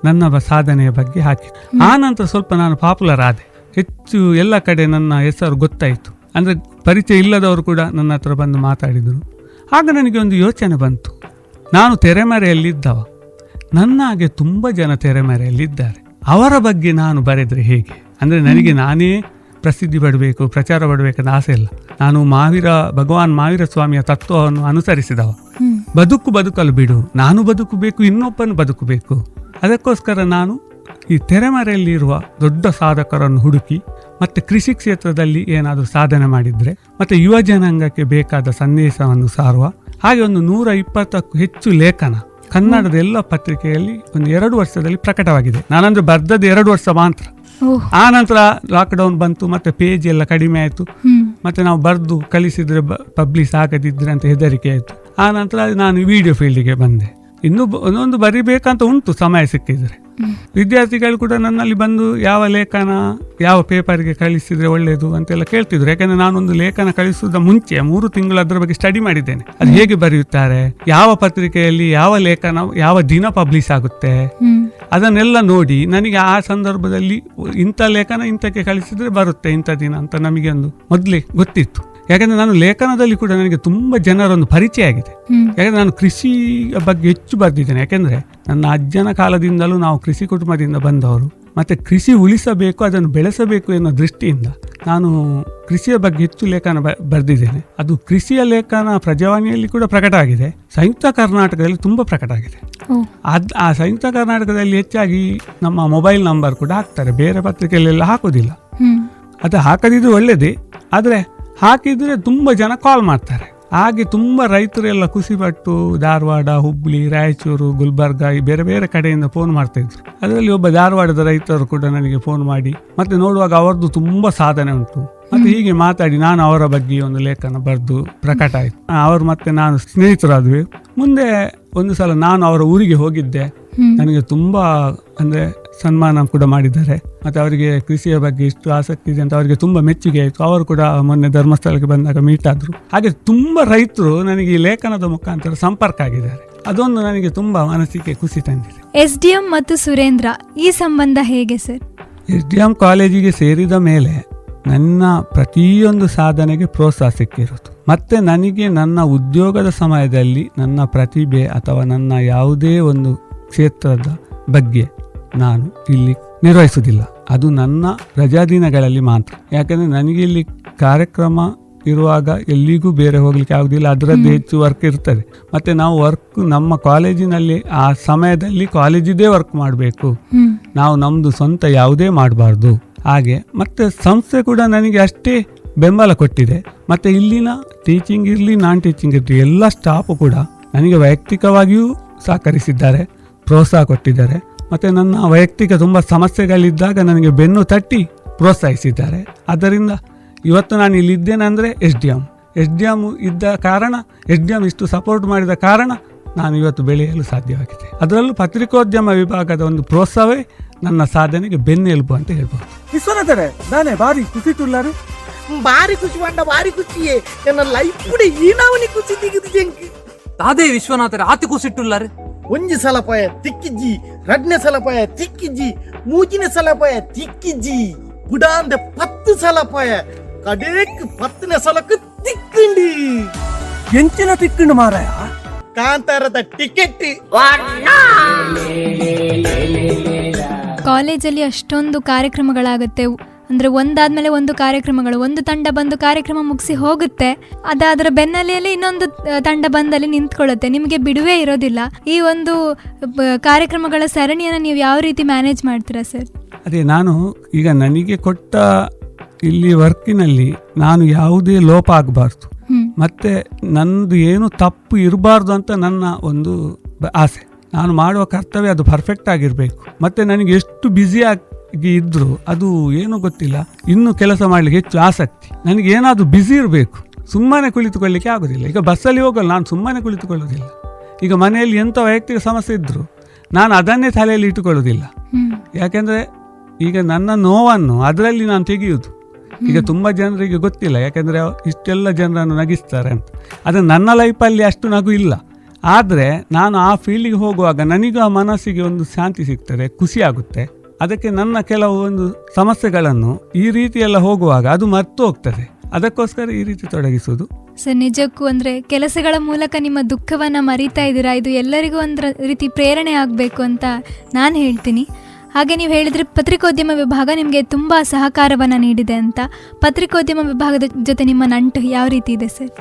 ನನ್ನ ಸಾಧನೆಯ ಬಗ್ಗೆ ಹಾಕಿ. ಆ ನಂತರ ಸ್ವಲ್ಪ ನಾನು ಪಾಪ್ಯುಲರ್ ಆದೆ, ಹೆಚ್ಚು ಎಲ್ಲ ಕಡೆ ನನ್ನ ಹೆಸರು ಗೊತ್ತಾಯಿತು. ಅಂದರೆ ಪರಿಚಯ ಇಲ್ಲದವರು ಕೂಡ ನನ್ನ ಹತ್ರ ಬಂದು ಮಾತಾಡಿದರು. ಆಗ ನನಗೆ ಒಂದು ಯೋಚನೆ ಬಂತು, ನಾನು ತೆರೆಮರೆಯಲ್ಲಿದ್ದವ, ನನ್ನ ಹಾಗೆ ತುಂಬ ಜನ ತೆರೆಮರೆಯಲ್ಲಿದ್ದಾರೆ, ಅವರ ಬಗ್ಗೆ ನಾನು ಬರೆದರೆ ಹೇಗೆ? ಅಂದರೆ ನನಗೆ ನಾನೇ ಪ್ರಸಿದ್ಧಿ ಪಡಬೇಕು, ಪ್ರಚಾರ ಪಡಬೇಕಂತ ಆಸೆ ಇಲ್ಲ. ನಾನು ಭಗವಾನ್ ಮಾವೀರ ಸ್ವಾಮಿಯ ತತ್ವವನ್ನು ಅನುಸರಿಸಿದವ. ಬದುಕಲು ಬಿಡು, ನಾನು ಬದುಕಬೇಕು, ಇನ್ನೊಬ್ಬನು ಬದುಕಬೇಕು. ಅದಕ್ಕೋಸ್ಕರ ನಾನು ಈ ತೆರೆಮರೆಯಲ್ಲಿರುವ ದೊಡ್ಡ ಸಾಧಕರನ್ನು ಹುಡುಕಿ ಮತ್ತು ಕೃಷಿ ಕ್ಷೇತ್ರದಲ್ಲಿ ಏನಾದರೂ ಸಾಧನೆ ಮಾಡಿದರೆ ಮತ್ತು ಯುವ ಜನಾಂಗಕ್ಕೆ ಬೇಕಾದ ಸಂದೇಶವನ್ನು ಸಾರುವ ಹಾಗೆ ಒಂದು 120ಕ್ಕೂ ಹೆಚ್ಚು ಲೇಖನ ಕನ್ನಡದ ಎಲ್ಲ ಪತ್ರಿಕೆಯಲ್ಲಿ ಒಂದು 2 ವರ್ಷದಲ್ಲಿ ಪ್ರಕಟವಾಗಿದೆ. ನಾನಂದ್ರೆ ಬರ್ದದ್ದು 2 ವರ್ಷ ಮಾತ್ರ. ಆ ನಂತರ ಲಾಕ್ಡೌನ್ ಬಂತು, ಮತ್ತೆ ಪೇಜ್ ಎಲ್ಲ ಕಡಿಮೆ ಆಯಿತು, ಮತ್ತೆ ನಾವು ಬರೆದು ಕಳಿಸಿದ್ರೆ ಪಬ್ಲಿಷ್ ಆಗದಿದ್ರೆ ಅಂತ ಹೆದರಿಕೆ ಆಯಿತು. ಆ ನಂತರ ನಾನು ವಿಡಿಯೋ ಫೀಲ್ಡಿಗೆ ಬಂದೆ. ಇನ್ನೂ ಒಂದೊಂದು ಬರಿಬೇಕಂತ ಉಂಟು, ಸಮಯ ಸಿಕ್ಕಿದ್ರೆ. ವಿದ್ಯಾರ್ಥಿಗಳು ಕೂಡ ನನ್ನಲ್ಲಿ ಬಂದು ಯಾವ ಲೇಖನ ಯಾವ ಪೇಪರ್ಗೆ ಕಳಿಸಿದ್ರೆ ಒಳ್ಳೆಯದು ಅಂತೆಲ್ಲ ಕೇಳ್ತಿದ್ರು. ಯಾಕಂದರೆ ನಾನೊಂದು ಲೇಖನ ಕಳಿಸೋದ ಮುಂಚೆ 3 ತಿಂಗಳು ಅದರ ಬಗ್ಗೆ ಸ್ಟಡಿ ಮಾಡಿದ್ದೇನೆ. ಅದು ಹೇಗೆ ಬರೆಯುತ್ತಾರೆ, ಯಾವ ಪತ್ರಿಕೆಯಲ್ಲಿ ಯಾವ ಲೇಖನ ಯಾವ ದಿನ ಪಬ್ಲಿಷ್ ಆಗುತ್ತೆ, ಅದನ್ನೆಲ್ಲ ನೋಡಿ ನನಗೆ ಆ ಸಂದರ್ಭದಲ್ಲಿ ಇಂಥ ಲೇಖನ ಇಂಥಕ್ಕೆ ಕಳಿಸಿದ್ರೆ ಬರುತ್ತೆ ಇಂಥ ದಿನ ಅಂತ ನಮಗೆ ಒಂದು ಮೊದಲೇ ಗೊತ್ತಿತ್ತು. ಯಾಕಂದರೆ ನಾನು ಲೇಖನದಲ್ಲಿ ಕೂಡ ನನಗೆ ತುಂಬ ಜನರೊಂದು ಪರಿಚಯ ಆಗಿದೆ. ಯಾಕಂದರೆ ನಾನು ಕೃಷಿ ಬಗ್ಗೆ ಹೆಚ್ಚು ಬರೆದಿದ್ದೇನೆ. ಯಾಕೆಂದರೆ ನನ್ನ ಅಜ್ಜನ ಕಾಲದಿಂದಲೂ ನಾವು ಕೃಷಿ ಕುಟುಂಬದಿಂದ ಬಂದವರು. ಮತ್ತು ಕೃಷಿ ಉಳಿಸಬೇಕು, ಅದನ್ನು ಬೆಳೆಸಬೇಕು ಎನ್ನುವ ದೃಷ್ಟಿಯಿಂದ ನಾನು ಕೃಷಿಯ ಬಗ್ಗೆ ಹೆಚ್ಚು ಲೇಖನ ಬರೆದಿದ್ದೇನೆ. ಅದು ಕೃಷಿಯ ಲೇಖನ ಪ್ರಜಾವಾಣಿಯಲ್ಲಿ ಕೂಡ ಪ್ರಕಟ ಆಗಿದೆ, ಸಂಯುಕ್ತ ಕರ್ನಾಟಕದಲ್ಲಿ ತುಂಬ ಪ್ರಕಟ ಆಗಿದೆ. ಆ ಸಂಯುಕ್ತ ಕರ್ನಾಟಕದಲ್ಲಿ ಹೆಚ್ಚಾಗಿ ನಮ್ಮ ಮೊಬೈಲ್ ನಂಬರ್ ಕೂಡ ಹಾಕ್ತಾರೆ, ಬೇರೆ ಪತ್ರಿಕೆಯಲ್ಲೆಲ್ಲ ಹಾಕೋದಿಲ್ಲ. ಅದು ಹಾಕದಿದ್ದು ಒಳ್ಳೆಯದೇ, ಆದರೆ ಹಾಕಿದರೆ ತುಂಬ ಜನ ಕಾಲ್ ಮಾಡ್ತಾರೆ. ಹಾಗೆ ತುಂಬ ರೈತರೆಲ್ಲ ಖುಷಿಪಟ್ಟು ಧಾರವಾಡ, ಹುಬ್ಳಿ, ರಾಯಚೂರು, ಗುಲ್ಬರ್ಗ ಈ ಬೇರೆ ಬೇರೆ ಕಡೆಯಿಂದ ಫೋನ್ ಮಾಡ್ತಾ ಇದ್ರು. ಅದರಲ್ಲಿ ಒಬ್ಬ ಧಾರವಾಡದ ರೈತರು ಕೂಡ ನನಗೆ ಫೋನ್ ಮಾಡಿ ಮತ್ತೆ ನೋಡುವಾಗ ಅವರದ್ದು ತುಂಬ ಸಾಧನೆ ಉಂಟು. ಮತ್ತೆ ಹೀಗೆ ಮಾತಾಡಿ ನಾನು ಅವರ ಬಗ್ಗೆ ಒಂದು ಲೇಖನ ಬರೆದು ಪ್ರಕಟ ಆಯಿತು. ಅವರು ಮತ್ತೆ ನಾನು ಸ್ನೇಹಿತರಾದ್ವಿ. ಮುಂದೆ ಒಂದು ಸಲ ನಾನು ಅವರ ಊರಿಗೆ ಹೋಗಿದ್ದೆ. ನನಗೆ ತುಂಬಾ ಅಂದ್ರೆ ಸನ್ಮಾನ ಕೂಡ ಮಾಡಿದ್ದಾರೆ. ಮತ್ತೆ ಅವರಿಗೆ ಕೃಷಿಯ ಬಗ್ಗೆ ಇಷ್ಟು ಆಸಕ್ತಿ ಇದೆ ಅಂತ ಅವರಿಗೆ ತುಂಬಾ ಮೆಚ್ಚುಗೆ ಆಯಿತು. ಅವರು ಕೂಡ ಮೊನ್ನೆ ಧರ್ಮಸ್ಥಳಕ್ಕೆ ಬಂದಾಗ ಮೀಟ್ ಆದ್ರು. ಹಾಗೆ ತುಂಬಾ ರೈತರು ನನಗೆ ಈ ಲೇಖನದ ಮುಖಾಂತರ ಸಂಪರ್ಕ ಆಗಿದ್ದಾರೆ. ಅದೊಂದು ನನಗೆ ತುಂಬಾ ಮನಸ್ಸಿಗೆ ಖುಷಿ ತಂದಿದೆ. SDM ಮತ್ತು ಸುರೇಂದ್ರ ಈ ಸಂಬಂಧ ಹೇಗೆ ಸರ್? SDM ಕಾಲೇಜಿಗೆ ಸೇರಿದ ಮೇಲೆ ನನ್ನ ಪ್ರತಿಯೊಂದು ಸಾಧನೆಗೆ ಪ್ರೋತ್ಸಾಹ ಸಿಕ್ಕಿರೋದು. ಮತ್ತೆ ನನಗೆ ನನ್ನ ಉದ್ಯೋಗದ ಸಮಯದಲ್ಲಿ ನನ್ನ ಪ್ರತಿಭೆ ಅಥವಾ ನನ್ನ ಯಾವುದೇ ಒಂದು ಕ್ಷೇತ್ರದ ಬಗ್ಗೆ ನಾನು ಇಲ್ಲಿ ನಿರ್ವಹಿಸುವುದಿಲ್ಲ. ಅದು ನನ್ನ ರಜಾ ದಿನಗಳಲ್ಲಿ ಮಾತ್ರ. ಯಾಕಂದರೆ ನನಗೆ ಇಲ್ಲಿ ಕಾರ್ಯಕ್ರಮ ಇರುವಾಗ ಎಲ್ಲಿಗೂ ಬೇರೆ ಹೋಗ್ಲಿಕ್ಕೆ ಆಗುದಿಲ್ಲ. ಅದರದ್ದು ಹೆಚ್ಚು ವರ್ಕ್ ಇರ್ತದೆ. ಮತ್ತೆ ನಾವು ವರ್ಕ್ ನಮ್ಮ ಕಾಲೇಜಿನಲ್ಲಿ ಆ ಸಮಯದಲ್ಲಿ ಕಾಲೇಜಿದೇ ವರ್ಕ್ ಮಾಡಬೇಕು. ನಾವು ನಮ್ಮದು ಸ್ವಂತ ಯಾವುದೇ ಮಾಡಬಾರ್ದು. ಹಾಗೆ ಮತ್ತೆ ಸಂಸ್ಥೆ ಕೂಡ ನನಗೆ ಅಷ್ಟೇ ಬೆಂಬಲ ಕೊಟ್ಟಿದೆ. ಮತ್ತೆ ಇಲ್ಲಿನ ಟೀಚಿಂಗ್ ಇರಲಿ, ನಾನ್ ಟೀಚಿಂಗ್ ಇರಲಿ ಎಲ್ಲ ಸ್ಟಾಫ್ ಕೂಡ ನನಗೆ ವೈಯಕ್ತಿಕವಾಗಿಯೂ ಸಹಕರಿಸಿದ್ದಾರೆ, ಪ್ರೋತ್ಸಾಹ ಕೊಟ್ಟಿದ್ದಾರೆ. ಮತ್ತು ನನ್ನ ವೈಯಕ್ತಿಕ ತುಂಬ ಸಮಸ್ಯೆಗಳಿದ್ದಾಗ ನನಗೆ ಬೆನ್ನು ತಟ್ಟಿ ಪ್ರೋತ್ಸಾಹಿಸಿದ್ದಾರೆ. ಆದ್ದರಿಂದ ಇವತ್ತು ನಾನು ಇಲ್ಲಿದ್ದೇನೆ ಅಂದರೆ SDM ಇದ್ದ ಕಾರಣ, SDM ಇಷ್ಟು ಸಪೋರ್ಟ್ ಮಾಡಿದ ಕಾರಣ ನಾನು ಇವತ್ತು ಬೆಳೆಯಲು ಸಾಧ್ಯವಾಗಿದೆ. ಅದರಲ್ಲೂ ಪತ್ರಿಕೋದ್ಯಮ ವಿಭಾಗದ ಒಂದು ಪ್ರೋತ್ಸಾಹವೇ ನನ್ನ ಸಾಧನೆಗೆ ಬೆನ್ನೆಲುಬು ಅಂತ ಹೇಳ್ಬೋದು. ವಿಶ್ವನಾಥರೇ, ನಾನೇ ಬಾರಿ ಖುಷಿ ತುಳ್ಳಾರು. ಬಾರಿ ಖುಷಿ ಬಂಡ, ಬಾರಿ ಖುಷಿಯೇ. ನನ್ನ ಲೈಫ್ ಕೂಡ ಈನಾವನಿ ಖುಷಿ ತೆಗೆದು ಜಂಕಿ. ಅದೇ ವಿಶ್ವನಾಥರೇ ಆತಿ ಖುಷಿಟ್ಟುಲ್ಲಾರೆ. ಒಂಜಿ ಸಲ ಪಯ ತಿಕ್ಕಿಜ್ಜಿ, ರಡ್ನೆ ಸಲ ಪಯ ತಿಕ್ಕಿಜ್ಜಿ, ಮೂಜಿನ ಸಲ ಪಯ ತಿಕ್ಕಿಜ್ಜಿ, ಬುಡಾಂದ 10 ಸಲ ಪಯ ಕಡೇಕ್ 10ನೇ ಸಲಕ್ಕೆ ತಿಕ್ಕಿಂಡಿ. ಎಂಚಿನ ತಿಕ್ಕಿಂಡು ಮಾರಾಯ. ಕಾಂತಾರದ ಟಿಕೆಟ್. ಕಾಲೇಜಲ್ಲಿ ಅಷ್ಟೊಂದು ಕಾರ್ಯಕ್ರಮಗಳಾಗುತ್ತೆ. ಅಂದರೆ ಒಂದಾದ್ಮೇಲೆ ಒಂದು ಕಾರ್ಯಕ್ರಮಗಳು, ಒಂದು ತಂಡ ಬಂದು ಕಾರ್ಯಕ್ರಮ ಮುಗಿಸಿ ಹೋಗುತ್ತೆ, ಅದಾದರ ಬೆನ್ನಲೆಯಲ್ಲಿ ಇನ್ನೊಂದು ತಂಡ ಬಂದಲ್ಲಿ ನಿಂತ್ಕೊಳ್ಳುತ್ತೆ. ನಿಮಗೆ ಬಿಡುವೇ ಇರೋದಿಲ್ಲ. ಈ ಒಂದು ಕಾರ್ಯಕ್ರಮಗಳ ಸರಣಿಯನ್ನು ನೀವು ಯಾವ ರೀತಿ ಮ್ಯಾನೇಜ್ ಮಾಡ್ತೀರಾ ಸರ್? ಅದೇ ನಾನು ಈಗ ನನಗೆ ಕೊಟ್ಟ ಇಲ್ಲಿ ವರ್ಕಿನಲ್ಲಿ ನಾನು ಯಾವುದೇ ಲೋಪ ಆಗಬಾರ್ದು, ಮತ್ತೆ ನನ್ನದು ಏನು ತಪ್ಪು ಇರಬಾರ್ದು ಅಂತ ನನ್ನ ಒಂದು ಆಸೆ. ನಾನು ಮಾಡುವ ಕರ್ತವ್ಯ ಅದು ಪರ್ಫೆಕ್ಟ್ ಆಗಿರಬೇಕು. ಮತ್ತೆ ನನಗೆ ಎಷ್ಟು ಬ್ಯುಸಿಯಾಗಿ ಇದ್ದರೂ ಅದು ಏನೂ ಗೊತ್ತಿಲ್ಲ, ಇನ್ನೂ ಕೆಲಸ ಮಾಡಲಿಕ್ಕೆ ಹೆಚ್ಚು ಆಸಕ್ತಿ. ನನಗೆ ಏನಾದರೂ ಬ್ಯುಸಿ ಇರಬೇಕು, ಸುಮ್ಮನೆ ಕುಳಿತುಕೊಳ್ಳಿಕ್ಕೆ ಆಗೋದಿಲ್ಲ. ಈಗ ಬಸ್ಸಲ್ಲಿ ಹೋಗಲ್ಲ, ನಾನು ಸುಮ್ಮನೆ ಕುಳಿತುಕೊಳ್ಳೋದಿಲ್ಲ. ಈಗ ಮನೆಯಲ್ಲಿ ಎಂಥ ವೈಯಕ್ತಿಕ ಸಮಸ್ಯೆ ಇದ್ದರೂ ನಾನು ಅದನ್ನೇ ತಲೆಯಲ್ಲಿ ಇಟ್ಟುಕೊಳ್ಳೋದಿಲ್ಲ. ಯಾಕೆಂದರೆ ಈಗ ನನ್ನ ನೋವನ್ನು ಅದರಲ್ಲಿ ನಾನು ತೆಗೆಯುವುದು. ಈಗ ತುಂಬ ಜನರಿಗೆ ಗೊತ್ತಿಲ್ಲ, ಯಾಕೆಂದರೆ ಇಷ್ಟೆಲ್ಲ ಜನರನ್ನು ನಗಿಸ್ತಾರೆ ಅಂತ. ಆದರೆ ನನ್ನ ಲೈಫಲ್ಲಿ ಅಷ್ಟು ನಗು ಇಲ್ಲ. ಆದರೆ ನಾನು ಆ ಫೀಲ್ಡಿಗೆ ಹೋಗುವಾಗ ನನಗೂ ಆ ಮನಸ್ಸಿಗೆ ಒಂದು ಶಾಂತಿ ಸಿಗ್ತದೆ, ಖುಷಿ ಆಗುತ್ತೆ. ಅದಕ್ಕೆ ನನ್ನ ಕೆಲವು ಒಂದು ಸಮಸ್ಯೆಗಳನ್ನು ಈ ರೀತಿಯೆಲ್ಲ ಹೋಗುವಾಗ ಅದು ಮರೆತು ಹೋಗ್ತದೆ. ಅದಕ್ಕೋಸ್ಕರ ಈ ರೀತಿ ತೊಡಗಿಸುವುದು. ಸರ್, ನಿಜಕ್ಕೂ ಅಂದರೆ ಕೆಲಸಗಳ ಮೂಲಕ ನಿಮ್ಮ ದುಃಖವನ್ನು ಮರೀತಾ ಇದ್ದೀರಾ. ಇದು ಎಲ್ಲರಿಗೂ ಒಂದು ರೀತಿ ಪ್ರೇರಣೆ ಆಗಬೇಕು ಅಂತ ನಾನು ಹೇಳ್ತೀನಿ. ಹಾಗೆ ನೀವು ಹೇಳಿದರೆ ಪತ್ರಿಕೋದ್ಯಮ ವಿಭಾಗ ನಿಮಗೆ ತುಂಬ ಸಹಕಾರವನ್ನು ನೀಡಿದೆ ಅಂತ. ಪತ್ರಿಕೋದ್ಯಮ ವಿಭಾಗದ ಜೊತೆ ನಿಮ್ಮ ನಂಟು ಯಾವ ರೀತಿ ಇದೆ ಸರ್?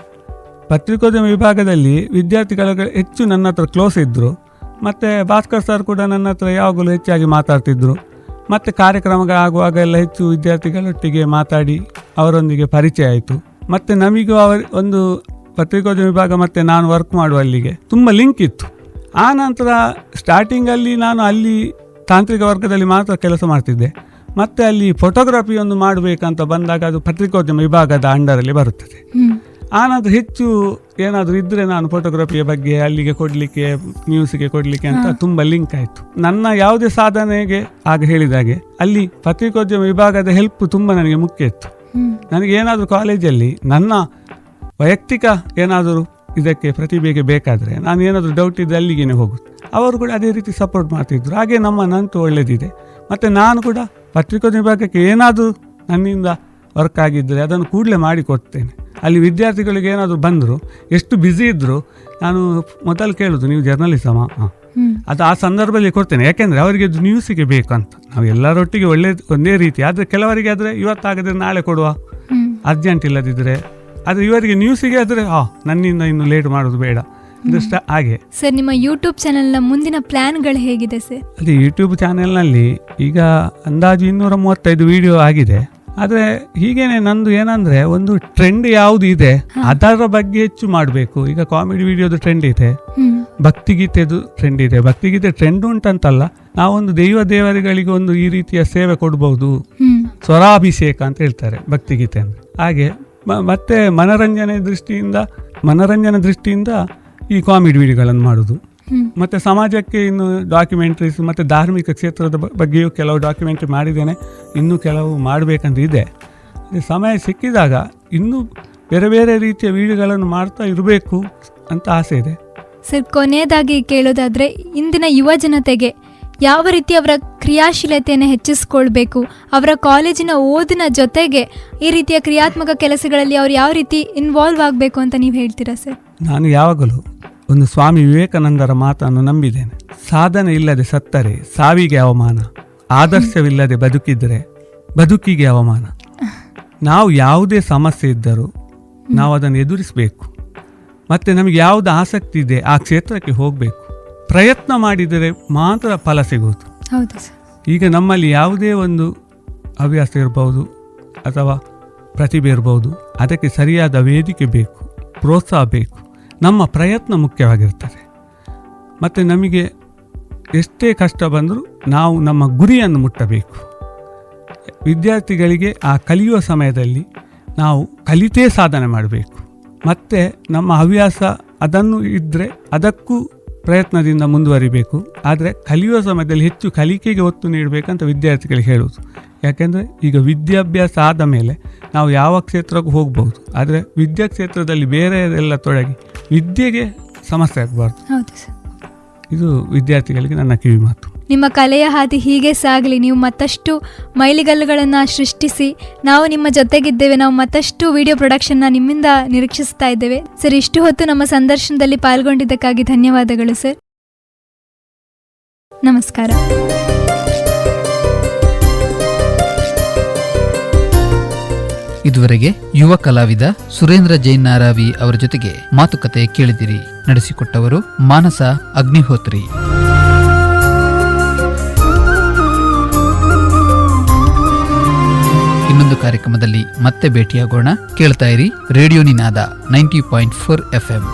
ಪತ್ರಿಕೋದ್ಯಮ ವಿಭಾಗದಲ್ಲಿ ವಿದ್ಯಾರ್ಥಿಗಳ ಹೆಚ್ಚು ನನ್ನ ಹತ್ರ ಕ್ಲೋಸ್ ಇದ್ದರು. ಮತ್ತು ಭಾಸ್ಕರ್ ಸರ್ ಕೂಡ ನನ್ನ ಹತ್ರ ಯಾವಾಗಲೂ ಹೆಚ್ಚಾಗಿ ಮಾತಾಡ್ತಿದ್ರು. ಮತ್ತು ಕಾರ್ಯಕ್ರಮಗಳಾಗುವಾಗ ಎಲ್ಲ ಹೆಚ್ಚು ವಿದ್ಯಾರ್ಥಿಗಳೊಟ್ಟಿಗೆ ಮಾತಾಡಿ ಅವರೊಂದಿಗೆ ಪರಿಚಯ ಆಯಿತು. ಮತ್ತು ನಮಗೂ ಒಂದು ಪತ್ರಿಕೋದ್ಯಮ ವಿಭಾಗ ಮತ್ತು ನಾನು ವರ್ಕ್ ಮಾಡುವ ಅಲ್ಲಿಗೆ ತುಂಬ ಲಿಂಕ್ ಇತ್ತು. ಆ ನಂತರ ಸ್ಟಾರ್ಟಿಂಗಲ್ಲಿ ನಾನು ಅಲ್ಲಿ ತಾಂತ್ರಿಕ ವರ್ಗದಲ್ಲಿ ಮಾತ್ರ ಕೆಲಸ ಮಾಡ್ತಿದ್ದೆ. ಮತ್ತು ಅಲ್ಲಿ ಫೋಟೋಗ್ರಫಿ ಒಂದು ಮಾಡಬೇಕಂತ ಬಂದಾಗ ಅದು ಪತ್ರಿಕೋದ್ಯಮ ವಿಭಾಗದ ಅಂಡರಲ್ಲಿ ಬರುತ್ತದೆ. ಆನಂತರ ಹೆಚ್ಚು ಏನಾದರೂ ಇದ್ದರೆ ನಾನು ಫೋಟೋಗ್ರಫಿಯ ಬಗ್ಗೆ ಅಲ್ಲಿಗೆ ಕೊಡಲಿಕ್ಕೆ, ನ್ಯೂಸ್ಗೆ ಕೊಡಲಿಕ್ಕೆ ಅಂತ ತುಂಬ ಲಿಂಕ್ ಆಯಿತು. ನನ್ನ ಯಾವುದೇ ಸಾಧನೆಗೆ ಆಗ ಹೇಳಿದಾಗೆ ಅಲ್ಲಿ ಪತ್ರಿಕೋದ್ಯಮ ವಿಭಾಗದ ಹೆಲ್ಪ್ ತುಂಬ ನನಗೆ ಮುಖ್ಯ ಇತ್ತು. ನನಗೆ ಏನಾದರೂ ಕಾಲೇಜಲ್ಲಿ ನನ್ನ ವೈಯಕ್ತಿಕ ಏನಾದರೂ ಇದಕ್ಕೆ ಪ್ರತಿಭೆಗೆ ಬೇಕಾದರೆ ನಾನು ಏನಾದರೂ ಡೌಟ್ ಇದ್ದರೆ ಅಲ್ಲಿಗೇನೆ ಹೋಗುದು. ಅವರು ಕೂಡ ಅದೇ ರೀತಿ ಸಪೋರ್ಟ್ ಮಾಡ್ತಿದ್ರು. ಹಾಗೆ ನಮ್ಮ ನಂಟು ಒಳ್ಳೆಯದಿದೆ. ಮತ್ತು ನಾನು ಕೂಡ ಪತ್ರಿಕೋದ್ಯಮ ವಿಭಾಗಕ್ಕೆ ಏನಾದರೂ ನನ್ನಿಂದ ವರ್ಕ್ ಆಗಿದ್ದರೆ ಅದನ್ನು ಕೂಡಲೇ ಮಾಡಿಕೊಡ್ತೇನೆ. ಅಲ್ಲಿ ವಿದ್ಯಾರ್ಥಿಗಳಿಗೆ ಏನಾದರೂ ಬಂದರು, ಎಷ್ಟು ಬ್ಯುಸಿ ಇದ್ದರೂ ನಾನು ಮೊದಲು ಕೇಳೋದು, ನೀವು ಜರ್ನಲಿಸಮ? ಅದು ಆ ಸಂದರ್ಭದಲ್ಲಿ ಕೊಡ್ತೇನೆ. ಯಾಕೆಂದರೆ ಅವರಿಗೆ ಅದು ನ್ಯೂಸಿಗೆ ಬೇಕು ಅಂತ. ನಾವು ಎಲ್ಲರೊಟ್ಟಿಗೆ ಒಂದೇ ರೀತಿ. ಆದರೆ ಕೆಲವರಿಗೆ ಆದರೆ ಇವತ್ತಾಗದ್ರೆ ನಾಳೆ ಕೊಡುವ, ಅರ್ಜೆಂಟ್ ಇಲ್ಲದಿದ್ದರೆ. ಆದರೆ ಇವರಿಗೆ ನ್ಯೂಸಿಗೆ ಆದರೆ ನನ್ನಿಂದ ಇನ್ನು ಲೇಟ್ ಮಾಡೋದು ಬೇಡ, ಹಾಗೆ. ಸರ್, ನಿಮ್ಮ ಯೂಟ್ಯೂಬ್ ಚಾನೆಲ್ನ ಮುಂದಿನ ಪ್ಲ್ಯಾನ್ಗಳು ಹೇಗಿದೆ ಸರ್? ಅದೇ ಯೂಟ್ಯೂಬ್ ಚಾನೆಲ್ನಲ್ಲಿ ಈಗ ಅಂದಾಜು 235 ವಿಡಿಯೋ ಆಗಿದೆ. ಆದರೆ ಹೀಗೇನೆ ನಂದು ಏನಂದ್ರೆ ಒಂದು ಟ್ರೆಂಡ್ ಯಾವುದು ಇದೆ ಅದರ ಬಗ್ಗೆ ಹೆಚ್ಚು ಮಾಡಬೇಕು. ಈಗ ಕಾಮಿಡಿ ವಿಡಿಯೋದು ಟ್ರೆಂಡ್ ಇದೆ, ಭಕ್ತಿಗೀತೆದು ಟ್ರೆಂಡ್ ಇದೆ. ಭಕ್ತಿಗೀತೆ ಟ್ರೆಂಡ್ ಉಂಟಂತಲ್ಲ, ನಾವೊಂದು ದೇವರಿಗಳಿಗೆ ಒಂದು ಈ ರೀತಿಯ ಸೇವೆ ಕೊಡ್ಬಹುದು, ಸ್ವರಾಭಿಷೇಕ ಅಂತ ಹೇಳ್ತಾರೆ ಭಕ್ತಿಗೀತೆ ಅಂದ್ರೆ. ಹಾಗೆ ಮತ್ತೆ ಮನರಂಜನೆ ದೃಷ್ಟಿಯಿಂದ ಈ ಕಾಮಿಡಿ ವಿಡಿಯೋಗಳನ್ನು ಮಾಡುದು. ಮತ್ತೆ ಸಮಾಜಕ್ಕೆ ಇನ್ನು ಡಾಕ್ಯುಮೆಂಟ್ರೀಸ್ ಮತ್ತೆ ಧಾರ್ಮಿಕ ಕ್ಷೇತ್ರದ ಬಗ್ಗೆಯೂ ಕೆಲವು ಡಾಕ್ಯುಮೆಂಟ್ರಿ ಮಾಡಿದ್ದೇನೆ, ಇನ್ನೂ ಕೆಲವು ಮಾಡಬೇಕಂತ ಇದೆ. ಸಮಯ ಸಿಕ್ಕಿದಾಗ ಇನ್ನೂ ಬೇರೆ ಬೇರೆ ರೀತಿಯ ವಿಡಿಯೋಗಳನ್ನು ಮಾಡ್ತಾ ಇರಬೇಕು ಅಂತ ಆಸೆ ಇದೆ. ಸರ್, ಕೊನೆಯದಾಗಿ ಕೇಳೋದಾದ್ರೆ ಇಂದಿನ ಯುವ ಜನತೆಗೆ ಯಾವ ರೀತಿ ಅವರ ಕ್ರಿಯಾಶೀಲತೆಯನ್ನು ಹೆಚ್ಚಿಸ್ಕೊಳ್ಬೇಕು, ಅವರ ಕಾಲೇಜಿನ ಓದಿನ ಜೊತೆಗೆ ಈ ರೀತಿಯ ಕ್ರಿಯಾತ್ಮಕ ಕೆಲಸಗಳಲ್ಲಿ ಅವ್ರು ಯಾವ ರೀತಿ ಇನ್ವಾಲ್ವ್ ಆಗಬೇಕು ಅಂತ ನೀವು ಹೇಳ್ತೀರಾ ಸರ್? ನಾನು ಯಾವಾಗಲೂ ಒಂದು ಸ್ವಾಮಿ ವಿವೇಕಾನಂದರ ಮಾತನ್ನು ನಂಬಿದ್ದೇನೆ. ಸಾಧನೆ ಇಲ್ಲದೆ ಸತ್ತರೆ ಸಾವಿಗೆ ಅವಮಾನ, ಆದರ್ಶವಿಲ್ಲದೆ ಬದುಕಿದ್ರೆ ಬದುಕಿಗೆ ಅವಮಾನ. ನಾವು ಯಾವುದೇ ಸಮಸ್ಯೆ ಇದ್ದರೂ ನಾವು ಅದನ್ನು ಎದುರಿಸಬೇಕು. ಮತ್ತು ನಮಗೆ ಯಾವುದು ಆಸಕ್ತಿ ಇದೆ ಆ ಕ್ಷೇತ್ರಕ್ಕೆ ಹೋಗಬೇಕು. ಪ್ರಯತ್ನ ಮಾಡಿದರೆ ಮಾತ್ರ ಫಲ ಸಿಗೋದು. ಹೌದು ಸರ್. ಈಗ ನಮ್ಮಲ್ಲಿ ಯಾವುದೇ ಒಂದು ಹವ್ಯಾಸ ಇರ್ಬೋದು ಅಥವಾ ಪ್ರತಿಭೆ ಇರ್ಬೋದು, ಅದಕ್ಕೆ ಸರಿಯಾದ ವೇದಿಕೆ ಬೇಕು, ಪ್ರೋತ್ಸಾಹ ಬೇಕು, ನಮ್ಮ ಪ್ರಯತ್ನ ಮುಖ್ಯವಾಗಿರ್ತದೆ. ಮತ್ತು ನಮಗೆ ಎಷ್ಟೇ ಕಷ್ಟ ಬಂದರೂ ನಾವು ನಮ್ಮ ಗುರಿಯನ್ನು ಮುಟ್ಟಬೇಕು. ವಿದ್ಯಾರ್ಥಿಗಳಿಗೆ ಆ ಕಲಿಯುವ ಸಮಯದಲ್ಲಿ ನಾವು ಕಲಿತೇ ಸಾಧನೆ ಮಾಡಬೇಕು. ಮತ್ತು ನಮ್ಮ ಹವ್ಯಾಸ ಅದನ್ನು ಇದ್ದರೆ ಅದಕ್ಕೂ ಪ್ರಯತ್ನದಿಂದ ಮುಂದುವರಿಬೇಕು. ಆದರೆ ಕಲಿಯುವ ಸಮಯದಲ್ಲಿ ಹೆಚ್ಚು ಕಲಿಕೆಗೆ ಒತ್ತು ನೀಡಬೇಕಂತ ವಿದ್ಯಾರ್ಥಿಗಳಿಗೆ ಹೇಳುವುದು. ಯಾಕೆಂದರೆ ಈಗ ವಿದ್ಯಾಭ್ಯಾಸ ಆದ ಮೇಲೆ ನಾವು ಯಾವ ಕ್ಷೇತ್ರಕ್ಕೂ ಹೋಗ್ಬೋದು, ಆದರೆ ವಿದ್ಯಾ ಕ್ಷೇತ್ರದಲ್ಲಿ ಬೇರೆ ಎಲ್ಲ ತೊಡಗಿ ವಿದ್ಯೆಗೆ ಸಮಸ್ಯೆ ಆಗಬಾರ್ದು. ಹೌದು ಸರ್. ಇದು ವಿದ್ಯಾರ್ಥಿಗಳಿಗೆ ನನ್ನ ಕಿವಿ ಮಾತು. ನಿಮ್ಮ ಕಲೆಯ ಹಾದಿ ಹೀಗೆ ಸಾಗಲಿ. ನೀವು ಮತ್ತಷ್ಟು ಮೈಲಿಗಲ್ಲುಗಳನ್ನು ಸೃಷ್ಟಿಸಿ, ನಾವು ನಿಮ್ಮ ಜೊತೆಗಿದ್ದೇವೆ. ನಾವು ಮತ್ತಷ್ಟು ವಿಡಿಯೋ ಪ್ರೊಡಕ್ಷನ್ನ ನಿಮ್ಮಿಂದ ನಿರೀಕ್ಷಿಸ್ತಾ ಇದ್ದೇವೆ ಸರ್. ಇಷ್ಟು ಹೊತ್ತು ನಮ್ಮ ಸಂದರ್ಶನದಲ್ಲಿ ಪಾಲ್ಗೊಂಡಿದ್ದಕ್ಕಾಗಿ ಧನ್ಯವಾದಗಳು ಸರ್. ನಮಸ್ಕಾರ. ಇದುವರೆಗೆ ಯುವ ಕಲಾವಿದ ಸುರೇಂದ್ರ ಜೈನ್ ನಾರಾವಿ ಅವರ ಜೊತೆಗೆ ಮಾತುಕತೆ ಕೇಳಿದಿರಿ. ನಡೆಸಿಕೊಟ್ಟವರು ಮಾನಸ ಅಗ್ನಿಹೋತ್ರಿ. ಇನ್ನೊಂದು ಕಾರ್ಯಕ್ರಮದಲ್ಲಿ ಮತ್ತೆ ಭೇಟಿಯಾಗೋಣ. ಕೇಳ್ತಾ ಇರಿ ರೇಡಿಯೋ ನಿನಾದ 90.4 FM.